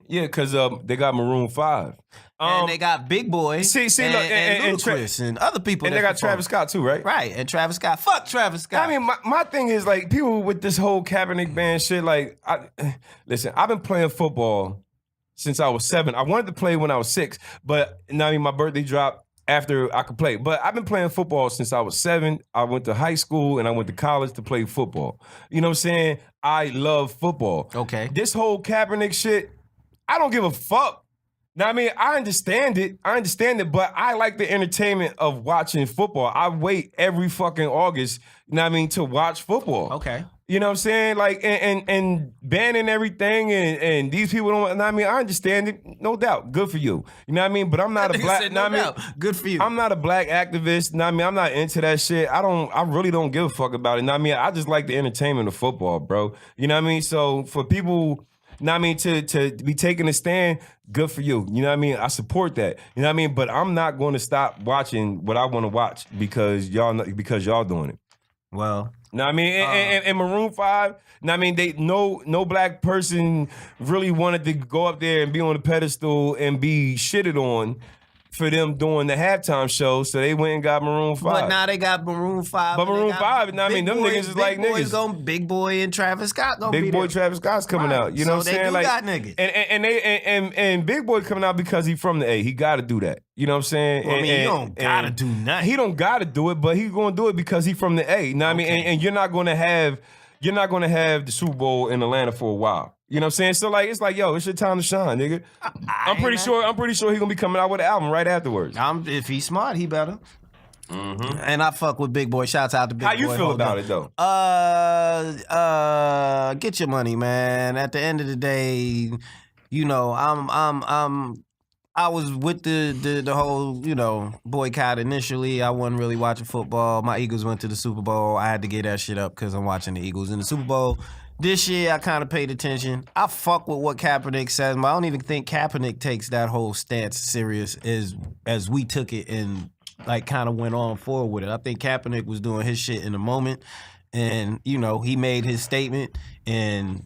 Yeah, because they got Maroon 5. And they got Big Boy, see, look, and Ludacris, and other people. And they got Travis Scott too, right? Right, and Travis Scott. Fuck Travis Scott. I mean, my thing is, like, people with this whole Kaepernick ban shit, like, listen, I've been playing football since I was 7. I wanted to play when I was 6, but my birthday dropped after I could play. But I've been playing football since I was 7. I went to high school and I went to college to play football. You know what I'm saying? I love football. Okay. This whole Kaepernick shit, I don't give a fuck. Now, I mean, I understand it, but I like the entertainment of watching football. I wait every fucking August, to watch football. Okay. You know what I'm saying? Like, and banning everything, and these people don't, I understand it, no doubt. Good for you. You know what I mean? But I'm not a black, good for you. I'm not a black activist. I'm not into that shit. I really don't give a fuck about it. I just like the entertainment of football, bro. You know what I mean? So for people, to be taking a stand, good for you. You know what I mean? I support that. You know what I mean? But I'm not going to stop watching what I want to watch because y'all doing it. Well, Know what I mean? And Maroon 5, they no black person really wanted to go up there and be on the pedestal and be shitted on for them doing the halftime show, so they went and got Maroon 5. But now they got Maroon 5. But Maroon 5, them niggas is like niggas. Big Boy and Travis Scott gonna be Big Boy there. Travis Scott's coming out. You know what I'm saying? They got niggas. And Big Boy coming out because he from the A. He got to do that. You know what I'm saying? Well, he don't gotta do nothing. He don't got to do it, but he's going to do it because he from the A. You know what I mean? And you're not going to have the Super Bowl in Atlanta for a while. You know what I'm saying? So it's like, yo, it's your time to shine, nigga. I'm pretty sure he's gonna be coming out with an album right afterwards. If he's smart, he better. Mm-hmm. And I fuck with Big Boy. Shouts out to Big Boy. How you feel about it though? Get your money, man. At the end of the day, I was with the whole, boycott initially. I wasn't really watching football. My Eagles went to the Super Bowl. I had to get that shit up because I'm watching the Eagles in the Super Bowl. This year, I kind of paid attention. I fuck with what Kaepernick says, but I don't even think Kaepernick takes that whole stance serious as we took it and kind of went on forward with it. I think Kaepernick was doing his shit in the moment, and he made his statement, and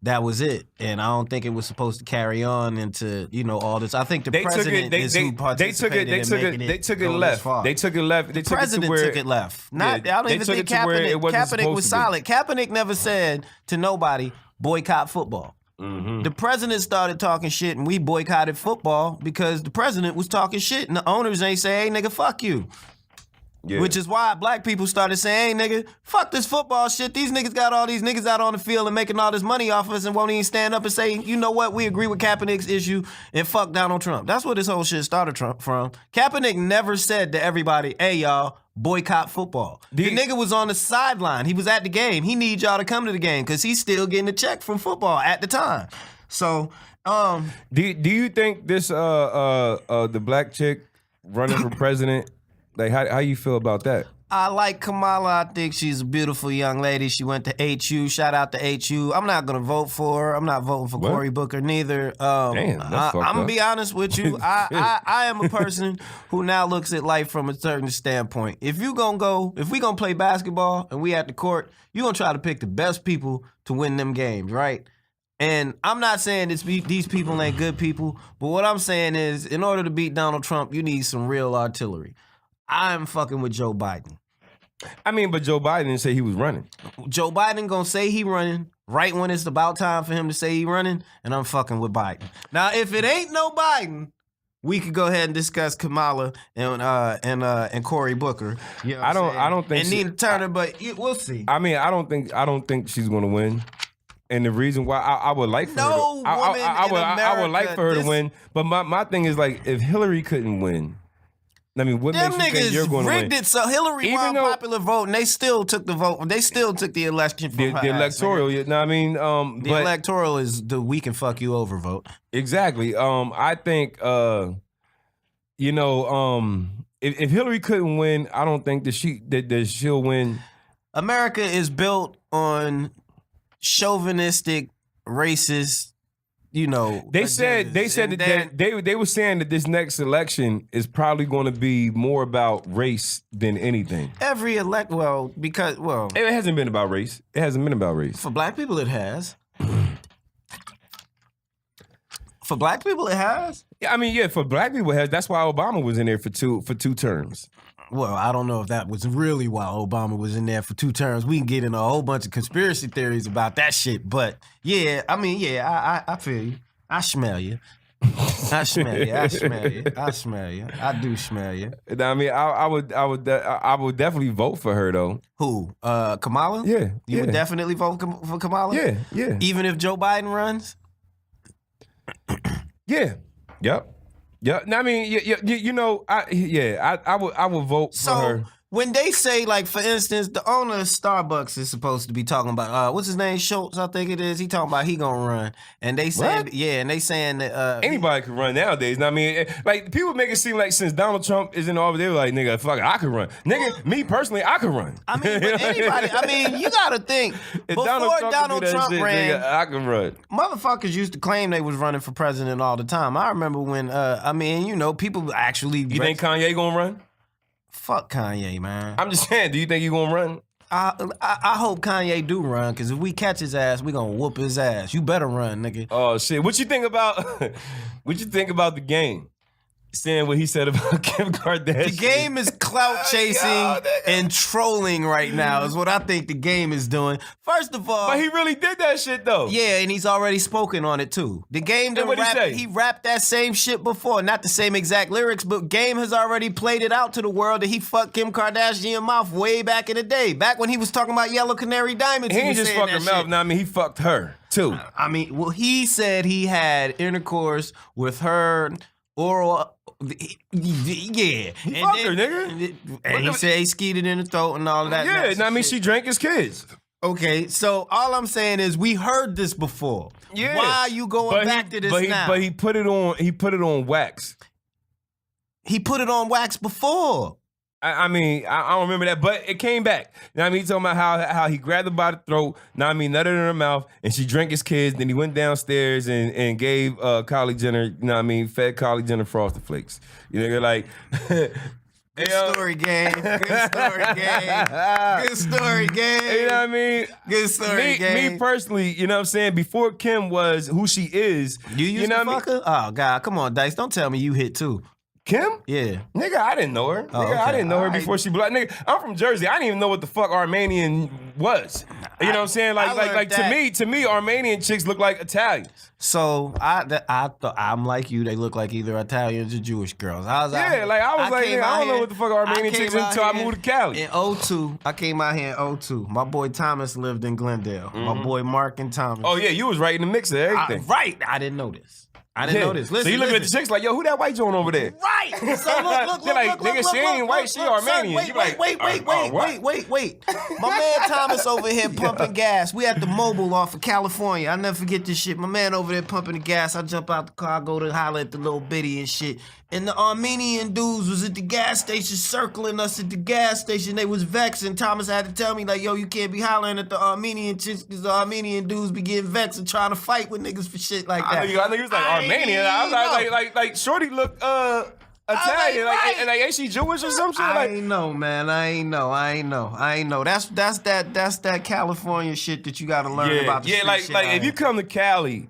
that was it. And I don't think it was supposed to carry on into all this. I think the president is who participated in making it. They took it left. They took it left. The president took it left. I don't even think Kaepernick was solid. Kaepernick never said to nobody, boycott football. Mm-hmm. The president started talking shit, and we boycotted football because the president was talking shit, and the owners ain't say, "Hey, nigga, fuck you." Yeah. Which is why black people started saying, "Hey, nigga, fuck this football shit. These niggas got all these niggas out on the field and making all this money off us and won't even stand up and say, you know what, we agree with Kaepernick's issue and fuck Donald Trump." That's where this whole shit started from. Kaepernick never said to everybody, "Hey, y'all, boycott football." The nigga was on the sideline. He was at the game. He needs y'all to come to the game because he's still getting a check from football at the time. So, do you think this the black chick running for president? Like, how you feel about that? I like Kamala. I think she's a beautiful young lady. She went to HU. Shout out to HU. I'm not going to vote for her. I'm not voting for Cory Booker neither. Damn, I'm going to be honest with you. I am a person who now looks at life from a certain standpoint. If we going to play basketball and we at the court, you're going to try to pick the best people to win them games, right? And I'm not saying these people ain't good people, but what I'm saying is in order to beat Donald Trump, you need some real artillery. I'm fucking with Joe Biden. But Joe Biden didn't say he was running. Joe Biden gonna say he running right when it's about time for him to say he running, and I'm fucking with Biden. Now, if it ain't no Biden, we could go ahead and discuss Kamala and Cory Booker. You know I don't think and Nina Turner, but we'll see. I don't think she's gonna win. And the reason why I would like for her to win, but my thing is, like, if Hillary couldn't win, I mean, what Them makes you think you're niggas going to win? rigged it so Hillary Even won though- popular vote, and they still took the vote. They still took the election from her The ass, electoral, nigga. you know what I mean? The But electoral is the we can fuck you over vote. exactly. I think, if Hillary couldn't win, I don't think that she'll win. America is built on chauvinistic, racist. They said agendas. that they were saying that this next election is probably going to be more about race than anything. It It hasn't been about race. It hasn't been about race. for black people it has. For black people it has. Yeah, I mean, yeah, for black people, it has. That's why Obama was in there for two terms. Well, I don't know if that was really why Obama was in there for 2 terms. We can get into a whole bunch of conspiracy theories about that shit. But yeah, I mean, yeah, I feel you. I smell you. I smell you. I smell you. I smell you. I do smell you. I mean, I would definitely vote for her though. Who? Kamala? Yeah, You would yeah. definitely vote for Kamala? Yeah, yeah, Even if Joe Biden runs? yeah. Yep. Yeah, I mean, I would vote for her. So when they say, like, for instance, the owner of Starbucks is supposed to be talking about what's his name, Schultz, I think it is. He talking about he gonna run, and they saying, What? yeah, and they saying that Anybody can run nowadays. I mean, like people make it seem like since Donald Trump is in office, they were like, nigga, fuck it, I could run. Nigga, me personally, I could run. I mean, but anybody. I mean, you gotta think If before Donald could do that Trump shit, ran. nigga, I can run. Motherfuckers used to claim they was running for president all the time. I remember when, people actually. You think Kanye gonna run? Fuck Kanye, man. I'm just saying, do you think he gonna run? I hope Kanye do run, because if we catch his ass, we gonna whoop his ass. You better run, nigga. Oh shit! What you think about? What you think about the game? Saying what he said about Kim Kardashian. The game is clout chasing Yo, nigga. and trolling right now is what I think the game is doing. First of all, But he really did that shit though. yeah, and he's already spoken on it too. The game done what'd he say? he rapped that same shit before. Not the same exact lyrics, but Game has already played it out to the world that he fucked Kim Kardashian mouth way back in the day. Back when he was talking about Yellow Canary Diamonds. He was ain't just saying fuck her that mouth. shit. Now, I mean, he fucked her too. I mean, well, he said he had intercourse with her oral. Yeah, he fucked her, nigga. And he said he skeeted in the throat and all of that. Yeah, nasty and I mean, shit. she drank his kids. Okay, so all I'm saying is we heard this before. Yeah. Why are you going back to this now? But he put it on. He put it on wax. He put it on wax before. I mean, I don't remember that, but it came back. Now I mean, he talking about how he grabbed her by the throat. Now I mean, nutted in her mouth, and she drank his kids. Then he went downstairs and gave Kylie Jenner. Fed Kylie Jenner Frosted Flakes. You know, like. Good story, gang. Good story, gang. Good story, gang. You know what I mean? Good story, gang. Me personally, you know what I'm saying? Before Kim was who she is, You used know to what I mean? fuck her? Oh, God. Come on, Dice. Don't tell me you hit too. Kim? Yeah. Nigga, I didn't know her. Nigga, I okay. didn't know her All right. before she black. Nigga, I'm from Jersey. I didn't even know what the fuck Armenian was. You know what I'm saying? I learned Like that. to me, Armenian chicks look like Italians. So I thought I'm like you. They look like either Italians or Jewish girls. I was like, nigga, I don't know what the fuck Armenian chicks until I moved to Cali. In 02, I came out here in 02. My boy Thomas lived in Glendale. My boy Mark and Thomas. Oh yeah, you was right in the mix of everything. Right. I didn't know this. I didn't know this. Listen, so you looking at the listen. chicks like, yo, who that white joint over there? Right. So look, They're like, nigga, she ain't white, she Armenian. Wait, You like, wait. My man Thomas over here pumping gas. We at the Mobile off of California. I never forget this shit. My man over there pumping the gas. I jump out the car, go to holler at the little bitty and shit. And the Armenian dudes was at the gas station circling us at the gas station. They was vexed, and Thomas had to tell me, like, yo, you can't be hollering at the Armenian chicks because the Armenian dudes be getting vexed and trying to fight with niggas for shit like that. I know you was like Armenian. I was like Shorty look Italian. right. Like ain't she Jewish or some shit? I Like, ain't know, man. I ain't know. That's that California shit that you gotta learn about. The street like shit out if here. you come to Cali,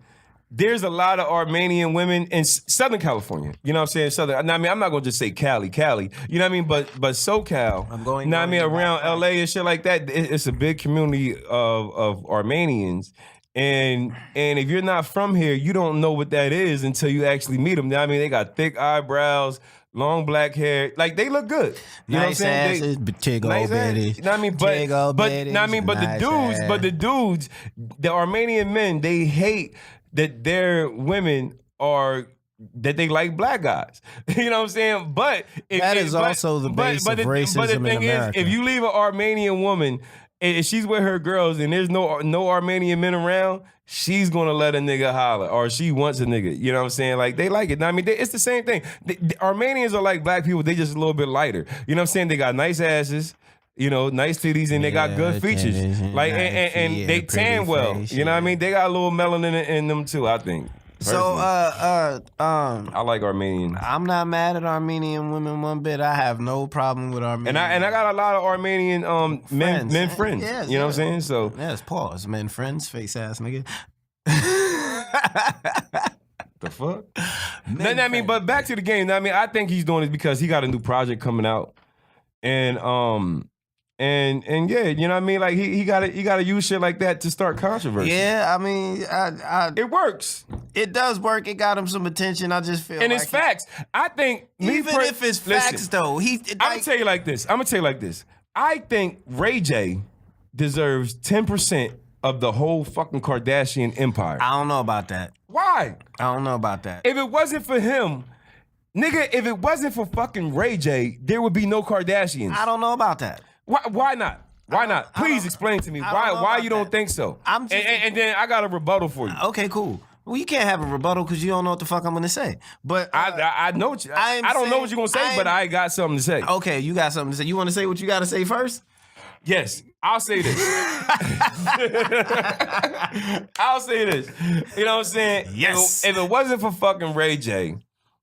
there's a lot of Armenian women in Southern California. You know what I'm saying? Southern. I mean, I'm not gonna just say Cali. You know what I mean? But SoCal. I'm going- You know what I mean? going Around back. LA and shit like that, it's a big community of Armenians. And if you're not from here, you don't know what that is until you actually meet them. I mean, they got thick eyebrows, long black hair, like they look good. You nice know what I'm saying? asses, but tig Nice old ass. bitties. You know what I mean? Tig old bitties, But nice the dudes, the Armenian men, they hate that their women are that they like black guys. You know what I'm saying? But That is also the base of racism but the in thing America. is, if you leave an Armenian woman and she's with her girls and there's no Armenian men around, she's gonna let a nigga holler, or she wants a nigga. You know what I'm saying? Like, they like it. I mean, it's the same thing. The Armenians are like black people. They just a little bit lighter. You know what I'm saying? They got nice asses. You know, nice titties, and they got good features. Like, and they tan well. face, you know what I mean? They got a little melanin in them too, I think. So, I like Armenian. I'm not mad at Armenian women one bit. I have no problem with Armenian. And I got a lot of Armenian men friends. Yes, you know what I'm saying? So yes, pause. Men friends, face ass nigga. the fuck? No, I mean, but back to the game. I mean, I think he's doing it because he got a new project coming out, and yeah, you know what I mean? Like, he gotta use shit like that to start controversy. Yeah, I mean, It works. it does work. It got him some attention. I just feel And like it's facts. I think even if it's facts though, I'm gonna tell you like this. I think Ray J deserves 10% of the whole fucking Kardashian empire. I don't know about that. Why? I don't know about that. If it wasn't for him, nigga, if it wasn't for fucking Ray J, there would be no Kardashians. I don't know about that. Why not? Why not? Please explain to me why you don't think so. I'm just- and then I got a rebuttal for you. Okay, cool. Well, you can't have a rebuttal because you don't know what the fuck I'm gonna say. But I know what you. I don't know what you're gonna say, but I got something to say. Okay, you got something to say. You want to say what you got to say first? Yes, I'll say this. I'll say this. You know what I'm saying? Yes. If it wasn't for fucking Ray J,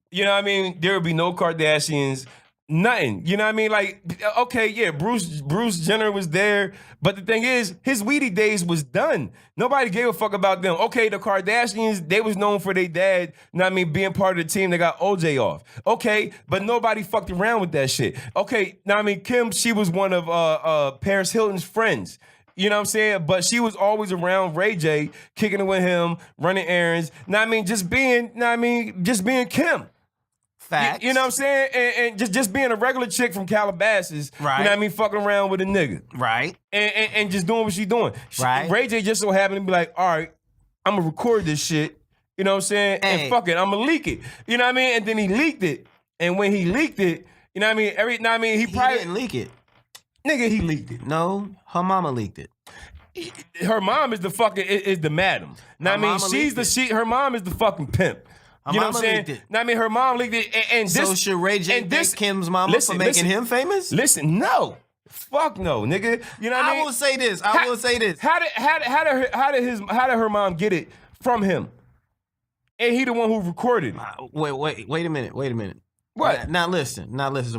you know what I mean? There would be no Kardashians. Nothing. You know what I mean? Like, okay, yeah, Bruce Jenner was there, but the thing is, his Wheatie days was done. Nobody gave a fuck about them. Okay, the Kardashians, they was known for their dad, you know what I mean, being part of the team that got OJ off. Okay, but nobody fucked around with that shit. Okay, now I mean, Kim, she was one of Paris Hilton's friends. You know what I'm saying? But she was always around Ray J, kicking it with him, running errands. Now I mean, just being Kim. Facts. You know what I'm saying? And just being a regular chick from Calabasas, Right. You know what I mean? Fucking around with a nigga. Right. And just doing what she doing. Right. Ray J just so happened to be like, all right, I'm going to record this shit. You know what I'm saying? Hey. And fuck it, I'm going to leak it. You know what I mean? And then he leaked it. And when he leaked it, you know what I mean? He He probably, didn't leak it. nigga, he leaked it. No, her mama leaked it. Her mom is the fucking, is the madam. Now I Her mean, mama leaked her mom is the fucking pimp. Her You know what mama I'm saying? leaked it. Now I mean, her mom leaked it, and this. So should Ray J and thank Kim's mama listen, for making listen. him famous? Listen, no, fuck no, nigga. You know what I mean? I will say this. I will say this. How did her mom get it from him? And he the one who recorded it. Wait a minute. What? Now listen.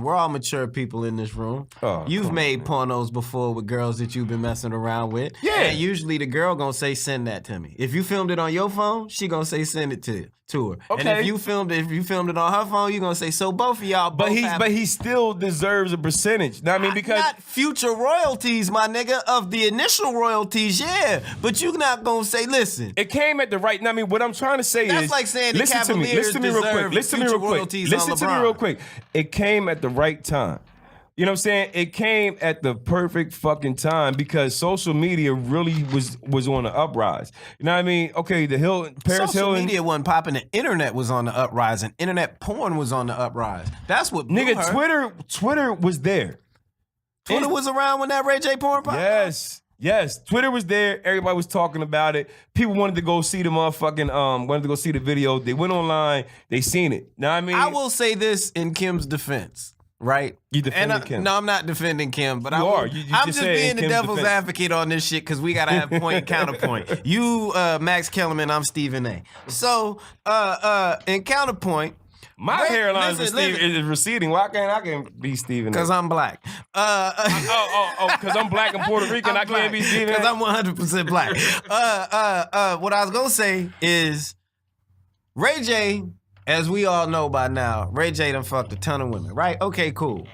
We're all mature people in this room. Oh, You've come made pornos before with girls that you've been messing around with. Yeah. And usually the girl gonna say, send that to me. If you filmed it on your phone, she gonna say, send it to her. And Okay. if you filmed it on her phone, you gonna say, so both of y'all. But he still deserves a percentage. Now I mean, because not future royalties, my nigga. Of the initial royalties, yeah. But you not gonna say, listen. it came at the right. Now I mean, what I'm trying to say That's is, like saying the listen to me Cavaliers real quick. deserve Listen to me future real quick. royalties Listen on to me LeBron. real quick. It came at the right time. You know what I'm saying? It came at the perfect fucking time because social media really was on the uprise. You know what I mean? Okay, Paris Social Hilton. media wasn't popping. The internet was on the uprise, and internet porn was on the uprise. That's what blew Nigga, her. Twitter was there. Twitter was around when that Ray J porn popped. Yes. Twitter was there. Everybody was talking about it. People wanted to go see the motherfucking wanted to go see the video. They went online. They seen it. Now I mean, I will say this in Kim's defense, right? You defending Kim? No, I'm not defending Kim, but You I'm are. You I'm just just said in being the Kim's devil's defense. advocate on this shit because we gotta have point and counterpoint. You, Max Kellerman, I'm Stephen A. So, in counterpoint. my hairline is receding. Why can't I can be Stephen? Because I'm black. Because I'm black and Puerto Rican. I can't be Stephen. Because I'm 100% black. What I was going to say is Ray J, as we all know by now, Ray J done fucked a ton of women, right? Okay, cool.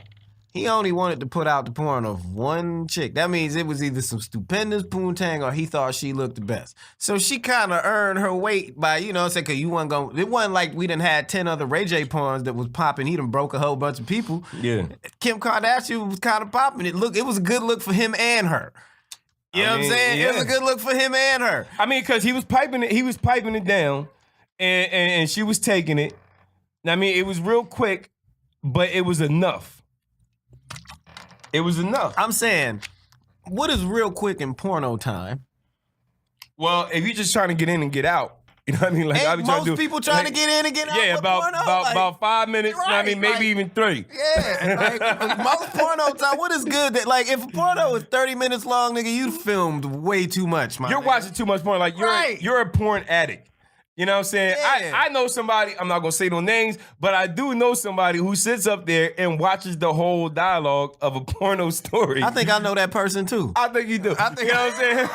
He only wanted to put out the porn of one chick. That means it was either some stupendous poontang or he thought she looked the best. So she kind of earned her weight by, you know what I'm saying, because you wasn't going, it wasn't like we done had 10 other Ray J porns that was popping. He done broke a whole bunch of people. Yeah. Kim Kardashian was kind of popping. It was a good look for him and her. You know what I'm saying? It was a good look for him and her. I mean, because he was piping it down, and she was taking it. I mean, it was real quick, but it was enough. It was enough. I'm saying, what is real quick in porno time? Well, if you're just trying to get in and get out, you know what I mean? Like, I be trying most to do, people trying to get in and get out. Yeah, with about porno? about 5 minutes. You know what I mean, maybe even 3. Yeah, like most porno time. What is good? That like if a porno is 30 minutes long, nigga, you filmed way too much. You're watching too much porn. Like you're a porn addict. You know what I'm saying? Yeah. I know somebody, I'm not gonna say no names, but I do know somebody who sits up there and watches the whole dialogue of a porno story. I think I know that person too. I think you do. I think you know what I'm saying?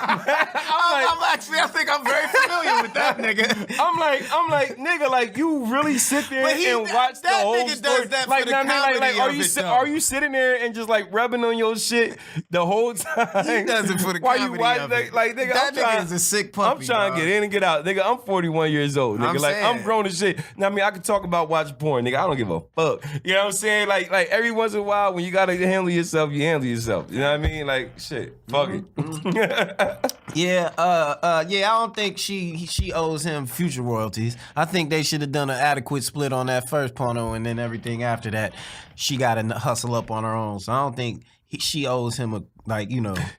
I think I'm very familiar with that nigga. I'm like, nigga, like you really sit there and watch the whole nigga story. does that like, for the I mean, like, comedy are you sitting there and just like rubbing on your shit the whole time? He does it for the While comedy you watch, of like, it. like, nigga, That nigga is a sick puppy. I'm trying to get in and get out, nigga. I'm 41 years old, nigga. I'm saying. I'm grown as shit. Now, I mean, I can talk about watching porn, nigga. I don't give a fuck. You know what I'm saying? Like every once in a while, when you gotta handle yourself, you handle yourself. You know what I mean? Like, shit, fuck it. Yeah, I don't think she owes him future royalties. I think they should have done an adequate split on that first porno, and then everything after that, she got to hustle up on her own. So I don't think she owes him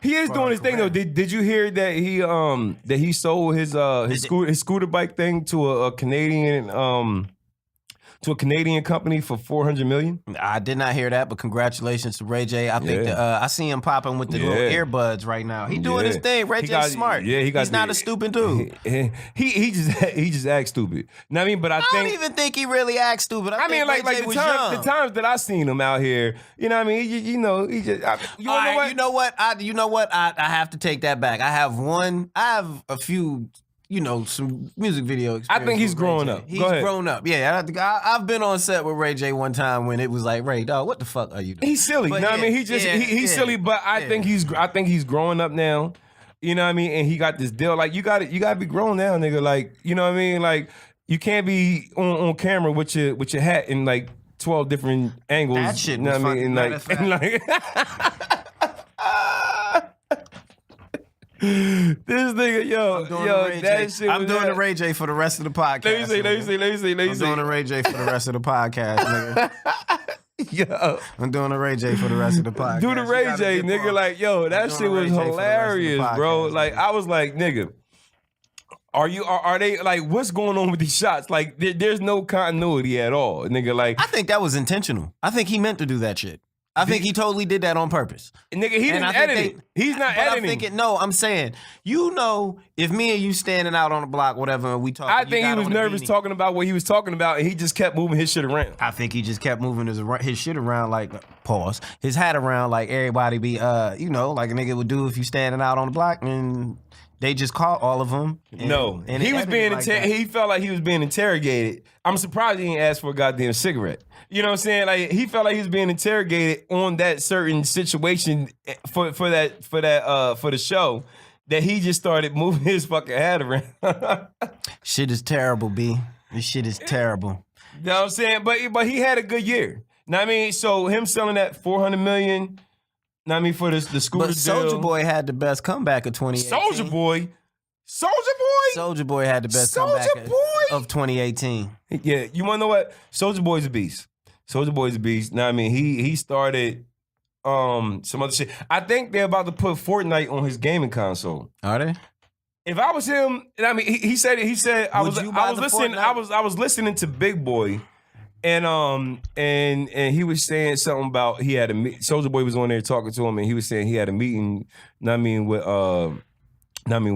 He is doing his thing though. Did you hear that he sold his scooter bike thing to a Canadian company for $400 million? I did not hear that, but congratulations to Ray J. I think I see him popping with the little earbuds right now. He doing his thing. Ray J's smart. Yeah, he's not a stupid dude. He just acts stupid. Know what I mean? But I don't even think he really acts stupid. I mean, think Ray J was young. the times that I seen him out here, you know what I mean? You know what? You know what? I have to take that back. I have a few, some music video experience. I think he's with Ray growing J. up. He's Go ahead. grown up. Yeah, I've been on set with Ray J one time when it was like, Ray, dog, what the fuck are you doing? He's silly. But You know what I mean? He's silly, but I think he's growing up now. You know what I mean? And he got this deal. Like you got to be grown now, nigga. Like, you know what I mean? Like you can't be on camera with your hat in like 12 different angles. That shit you know was what I mean? fucking This nigga, that shit. I'm doing the Ray J for the rest of the podcast. Let me see. I'm doing the Ray J for the rest of the podcast, nigga. Yo, I'm doing the Ray J for the rest of the podcast. do the Ray J, nigga. Like, yo, that shit was hilarious, bro. Like, I was like, nigga, are they like, what's going on with these shots? Like, there's no continuity at all, nigga. Like, I think that was intentional. I think he meant to do that shit. I think he totally did that on purpose. Nigga, he didn't edit it. He's not editing. I'm saying, if me and you standing out on the block, whatever, and we talking. I think he was nervous talking about what he was talking about, and he just kept moving his shit around. I think he just kept moving his shit around, like, pause, his hat around, like everybody be, like a nigga would do if you standing out on the block, and they just caught all of them. And he was being he felt like he was being interrogated. I'm surprised he didn't ask for a goddamn cigarette. You know what I'm saying? Like he felt like he was being interrogated on that certain situation for the show, that he just started moving his fucking hat around. Shit is terrible, B. This shit is terrible. You know what I'm saying? But he had a good year. Know what I mean? So him selling that $400 million, know what I mean, for the scooter But deal. Soulja Boy had the best comeback of 2018. Soulja Boy had the best comeback of 2018. Yeah, you wanna know what? Soulja Boy's a beast. Soulja Boy's a beast. Know what I mean? He started some other shit. I think they're about to put Fortnite on his gaming console. Are they? If I was him, I mean, he said I was listening to Big Boy, and he was saying something about he had a Soulja Boy was on there talking to him, and he was saying he had a meeting. Know what I mean,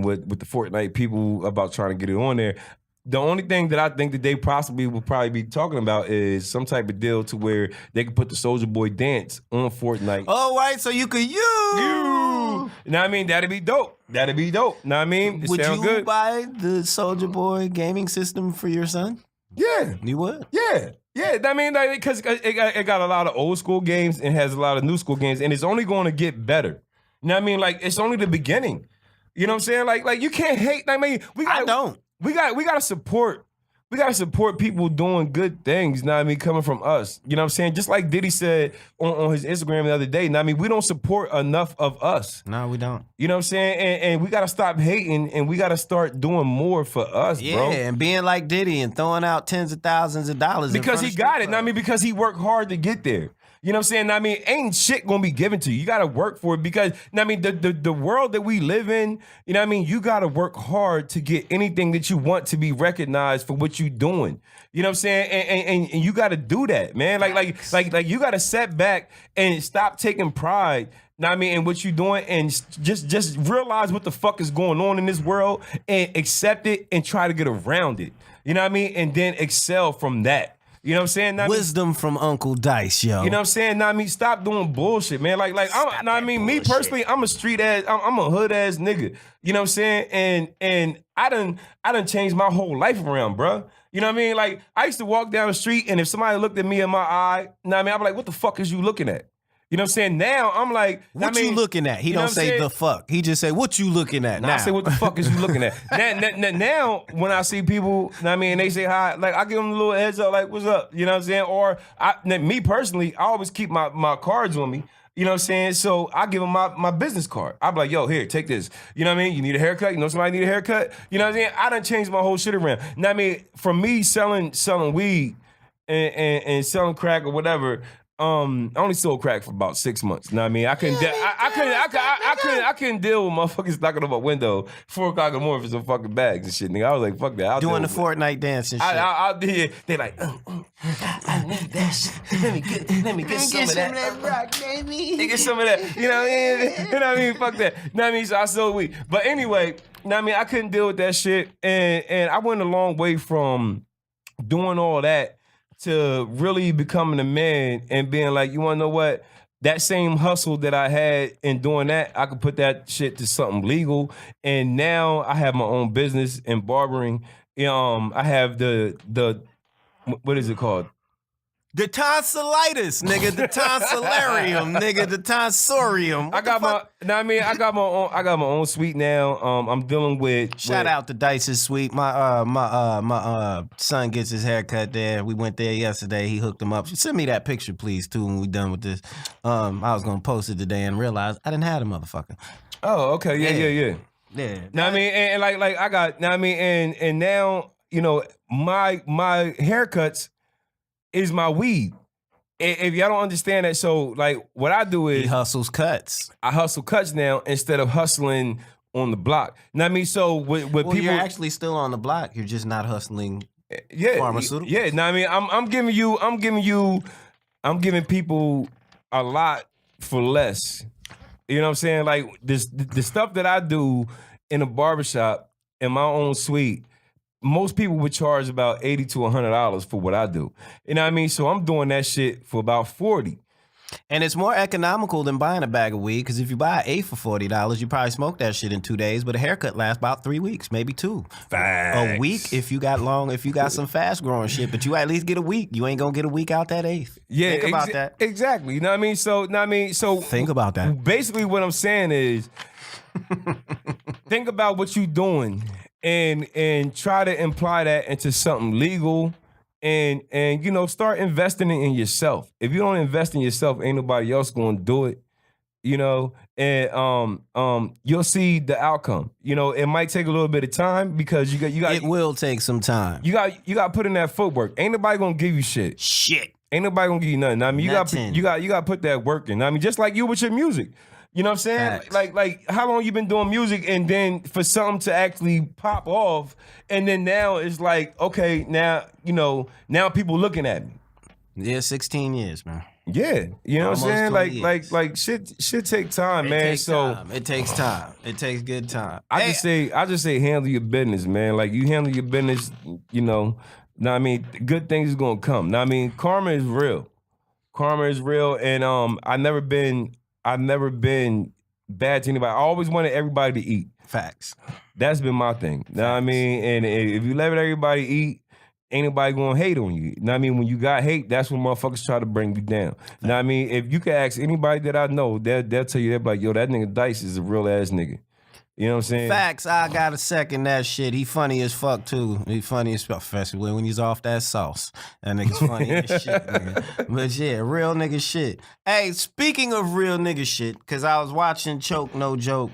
with the Fortnite people about trying to get it on there. The only thing that I think that they possibly will probably be talking about is some type of deal to where they can put the Soulja Boy dance on Fortnite. Oh, right, so you could use. You know what I mean? That'd be dope. Know what I mean? It would sound you good. buy the Soulja Boy gaming system for your son? Yeah. You would? Yeah. I mean, because it got a lot of old school games and has a lot of new school games, and it's only going to get better. You know what I mean? Like, it's only the beginning. You know what I'm saying? Like you can't hate. I mean, we got to support we gotta support people doing good things, know what I mean, coming from us. You know what I'm saying? Just like Diddy said on his Instagram the other day, know what I mean, we don't support enough of us. No, we don't. You know what I'm saying? And we gotta stop hating and we gotta start doing more for us, bro. Yeah, and being like Diddy and throwing out tens of thousands of dollars. Because he got it, know what I mean, because he worked hard to get there. You know what I'm saying? I mean, ain't shit gonna be given to you. You gotta work for it because, I mean, the world that we live in, you know what I mean? You gotta work hard to get anything that you want to be recognized for what you doing. You know what I'm saying? And you gotta do that, man. Like you gotta set back and stop taking pride, know what I mean, in what you doing and just realize what the fuck is going on in this world and accept it and try to get around it. You know what I mean? And then excel from that. You know what I'm saying? Now, Wisdom from Uncle Dice, yo. you know what I'm saying? Now, I mean, stop doing bullshit, man. Like, I'm, now, I mean, me personally, I'm a street ass, I'm a hood ass nigga. You know what I'm saying? And I done changed my whole life around, bro. You know what I mean? Like, I used to walk down the street, and if somebody looked at me in my eye, you know what I mean? I'd be like, what the fuck is you looking at? You know what I'm saying? Now I'm like, What I mean, you looking at? He you know don't what I'm say saying? the fuck. He just say, what you looking at now? I say, what the fuck is you looking at? Now, when I see people, you know what I mean, and they say hi, like, I give them a little heads up, like, what's up? You know what I'm saying? Or, me personally, I always keep my cards on me. You know what I'm saying? So I give them my business card. I be like, yo, here, take this. You know what I mean? You need a haircut? You know somebody need a haircut? You know what I'm saying? I done changed my whole shit around. You know what I mean? From me selling weed and selling crack or whatever, I only sold crack for about 6 months. You know what I mean? I couldn't deal with motherfuckers knocking on my window 4 o'clock in the morning for some fucking bags and shit, nigga. I was like, fuck that. I'll Doing deal the with it. Fortnite dance and shit. I'll do. They like, I need that shit. Let me get some of that. rock, baby. They get some of that. You know what I mean? You know what I mean? Fuck that. You know what I mean? So I sold weed. But anyway, you know what I mean? I couldn't deal with that shit. And I went a long way from doing all that to really becoming a man and being like, you wanna know what? That same hustle that I had in doing that, I could put that shit to something legal. And now I have my own business in barbering. I have the what is it called? The tonsillitis, nigga. The tonsillarium, nigga. The tonsorium. I got my own suite now. I'm dealing with Shout out to Dice's Suite. My son gets his hair cut there. We went there yesterday. He hooked him up. Send me that picture, please, too, when we done with this. I was gonna post it today and realized I didn't have the motherfucker. Oh, okay, yeah. Yeah. Now I mean, and like I got. Now I mean, and now you know my haircuts is my weed. If y'all don't understand that, so like what I do He is hustles cuts. I hustle cuts now instead of hustling on the block. Now I mean, so with Well, people, you're actually still on the block. You're just not hustling. yeah, pharmaceuticals. Yeah, now I mean, I'm giving people a lot for less. You know what I'm saying? Like the stuff that I do in a barbershop in my own suite, most people would charge about $80 to $100 for what I do. You know what I mean? So I'm doing that shit for about $40. And it's more economical than buying a bag of weed, because if you buy an eighth for $40, you probably smoke that shit in 2 days, but a haircut lasts about 3 weeks, maybe 2. Facts. A week if you got some fast growing shit, but you at least get a week. You ain't gonna get a week out that eighth. Yeah, Think about that. Exactly. You know what I mean? So Think about that. Basically what I'm saying is think about what you're doing and try to imply that into something legal. And you know, start investing in yourself. If you don't invest in yourself, ain't nobody else gonna do it. You know, and you'll see the outcome. You know, it might take a little bit of time because you got It will take some time. you got to put in that footwork. Ain't nobody gonna give you shit. Shit. Ain't nobody gonna give you nothing. I mean, you got Nothing. you got to put that work in. I mean, just like you with your music. You know what I'm saying? Facts. Like how long you been doing music, and then for something to actually pop off, and then now it's like, okay, now you know, now people looking at me. Yeah, 16 years, man. Yeah, you know Almost what I'm 20 saying? years. Like shit take time, It man. takes So time. It takes time. It takes good time. I just say handle your business, man. Like you handle your business, you know. Now I mean, good things is gonna come. Now I mean, karma is real. Karma is real, and I've never been bad to anybody. I always wanted everybody to eat. Facts. That's been my thing. Now I mean, and if you let everybody eat, ain't nobody gonna hate on you. Now I mean, when you got hate, that's when motherfuckers try to bring you down. Now I mean, if you can ask anybody that I know, they'll tell you, they'll be like, yo, that nigga Dice is a real ass nigga. You know what I'm saying? Facts, I gotta second that shit. He funny as fuck too. He funny as fuck, especially when he's off that sauce. That nigga's funny as shit, nigga. But yeah, real nigga shit. Hey, speaking of real nigga shit, cause I was watching Choke No Joke,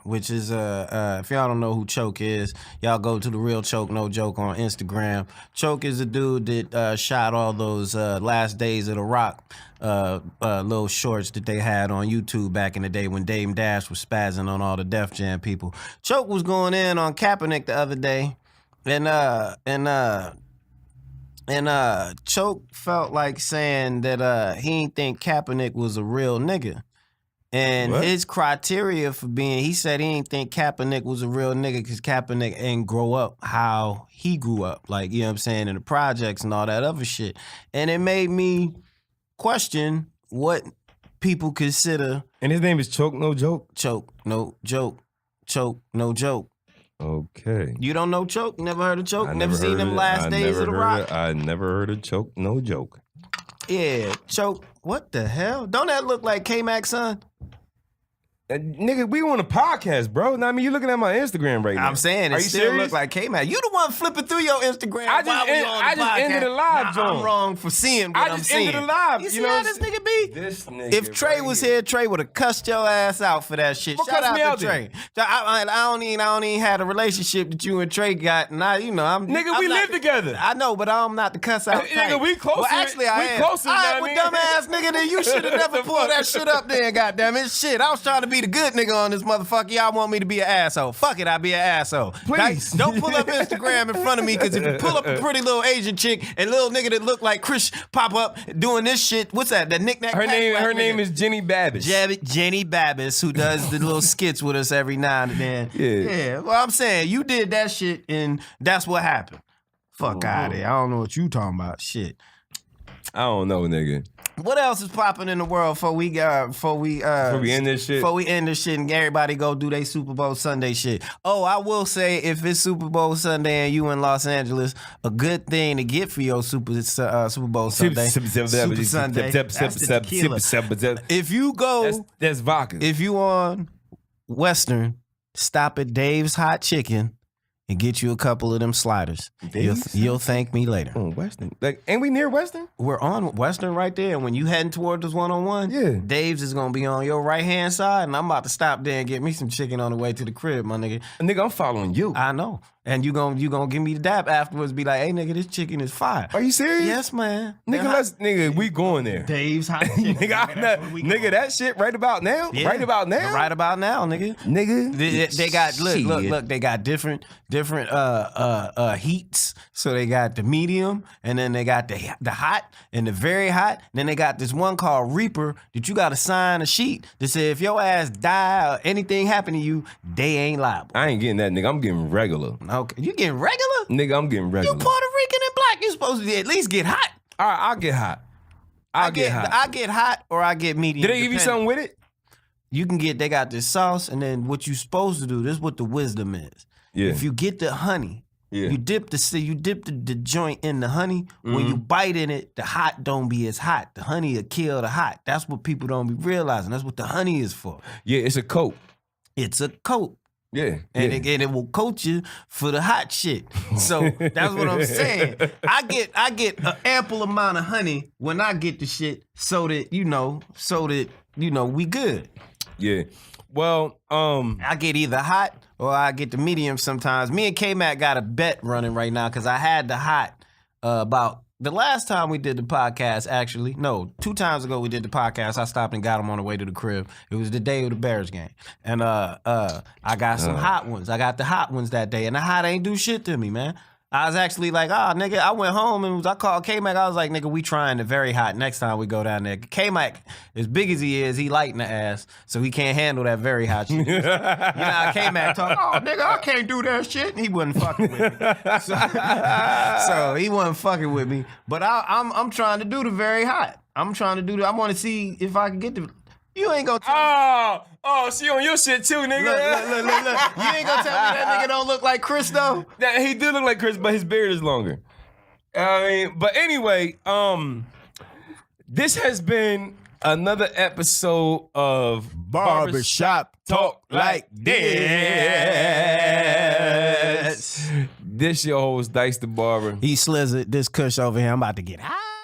which is if y'all don't know who Choke is, y'all go to the real Choke No Joke on Instagram. Choke is a dude that shot all those Last Days of the Rock little shorts that they had on YouTube back in the day when Dame Dash was spazzing on all the Def Jam people. Choke was going in on Kaepernick the other day, and Choke felt like saying that he didn't think Kaepernick was a real nigga. And his criteria for he said he didn't think Kaepernick was a real nigga because Kaepernick ain't grow up how he grew up. Like, you know what I'm saying, in the projects and all that other shit. And it made me question what people consider. And his name is Choke No Joke? Choke No Joke. Choke No Joke. Okay. You don't know Choke? Never heard of Choke? Never seen them Last Days of the Rock? I never heard of Choke No Joke. Yeah, Choke. What the hell? Don't that look like K-Mac's son? Nigga, we on a podcast, bro. Now, I mean, you looking at my Instagram right now. I'm saying it still look like K-Mac. You the one flipping through your Instagram. I just ended the live, John. I'm wrong for seeing what I'm seeing. I just ended the live. You see how this nigga be? This nigga If Trey was here, Trey would have cussed your ass out for that shit. Shout out to Trey. I don't even have a relationship that you and Trey got, and I'm nigga, we live together. I know, but I'm not the cuss out type. Nigga, we closer. Well, actually, I am. Closer, all right, well, dumbass nigga, then you should have never pulled that shit up there, goddammit. Shit, I was trying to be the good nigga on this motherfucker. Y'all want me to be an asshole. Fuck it, I'll be an asshole. Please. Don't pull up Instagram in front of me, because if you pull up a pretty little Asian chick and little nigga that look like Chris pop up doing this shit, what's that? The knick-knack. Her name is Jenny Babbis. Jenny Babbis, who does the little skits with us every now and then. Yeah. Well, I'm saying, you did that shit, and that's what happened. Fuck out of here. I don't know what you talking about. Shit. I don't know, nigga. What else is popping in the world before we end this shit? Before we end this shit and everybody go do their Super Bowl Sunday shit. Oh, I will say, if it's Super Bowl Sunday and you in Los Angeles, a good thing to get for your Super Bowl Sunday. Super Sunday. That's the tequila. If you go, that's vodka. If you on Western, stop at Dave's Hot Chicken and get you a couple of them sliders. You'll thank me later. Oh, Western. Like, ain't we near Western? We're on Western right there. And when you heading toward this one-on-one, Dave's is going to be on your right-hand side, and I'm about to stop there and get me some chicken on the way to the crib, my nigga. Nigga, I'm following you. I know. And you gonna give me the dap afterwards, be like, hey, nigga, this chicken is fire. Are you serious? Yes, man. Nigga, we going there. Dave's Hot Chicken. nigga, that shit right about now? Yeah. Right about now? Right about now, nigga. They got, look, they got different heats. So they got the medium, and then they got the hot and the very hot. Then they got this one called Reaper that you got to sign a sheet that say if your ass die or anything happen to you, they ain't liable. I ain't getting that, nigga. I'm getting regular. Okay, you getting regular? Nigga, I'm getting regular. You Puerto Rican and black. You supposed to at least get hot. All right, I'll get hot. I get hot or I get medium. Did they give you something with it? You can get, they got this sauce, and then what you supposed to do, this is what the wisdom is. Yeah. If you get the honey, you dip the joint in the honey. Mm-hmm. When you bite in it, the hot don't be as hot. The honey will kill the hot. That's what people don't be realizing. That's what the honey is for. Yeah, it's a coat. It's a coat. Yeah. And it will coat you for the hot shit. So that's what I'm saying. I get an ample amount of honey when I get the shit so that we good. Yeah. Well, I get either hot or I get the medium sometimes. Me and K-Mac got a bet running right now because I had the hot about the last time we did the podcast, actually. No, 2 times ago we did the podcast. I stopped and got him on the way to the crib. It was the day of the Bears game. And I got some hot ones. I got the hot ones that day. And the hot ain't do shit to me, man. I was actually like, nigga, I went home and I called K-Mac. I was like, nigga, we trying the very hot next time we go down there. K-Mac, as big as he is, he light in the ass, so he can't handle that very hot shit. You know how K-Mac talk, nigga, I can't do that shit. And he wasn't fucking with me. So he wasn't fucking with me. But I'm trying to do the very hot. I want to see if I can get the... You ain't gonna tell me. Oh, she on your shit too, nigga. Look. You ain't gonna tell me that nigga don't look like Chris, though? He do look like Chris, but his beard is longer. I mean, but anyway, this has been another episode of Barbershop. talk like this. This your host, Dice the Barber. He slizzard. This Kush over here. I'm about to get high.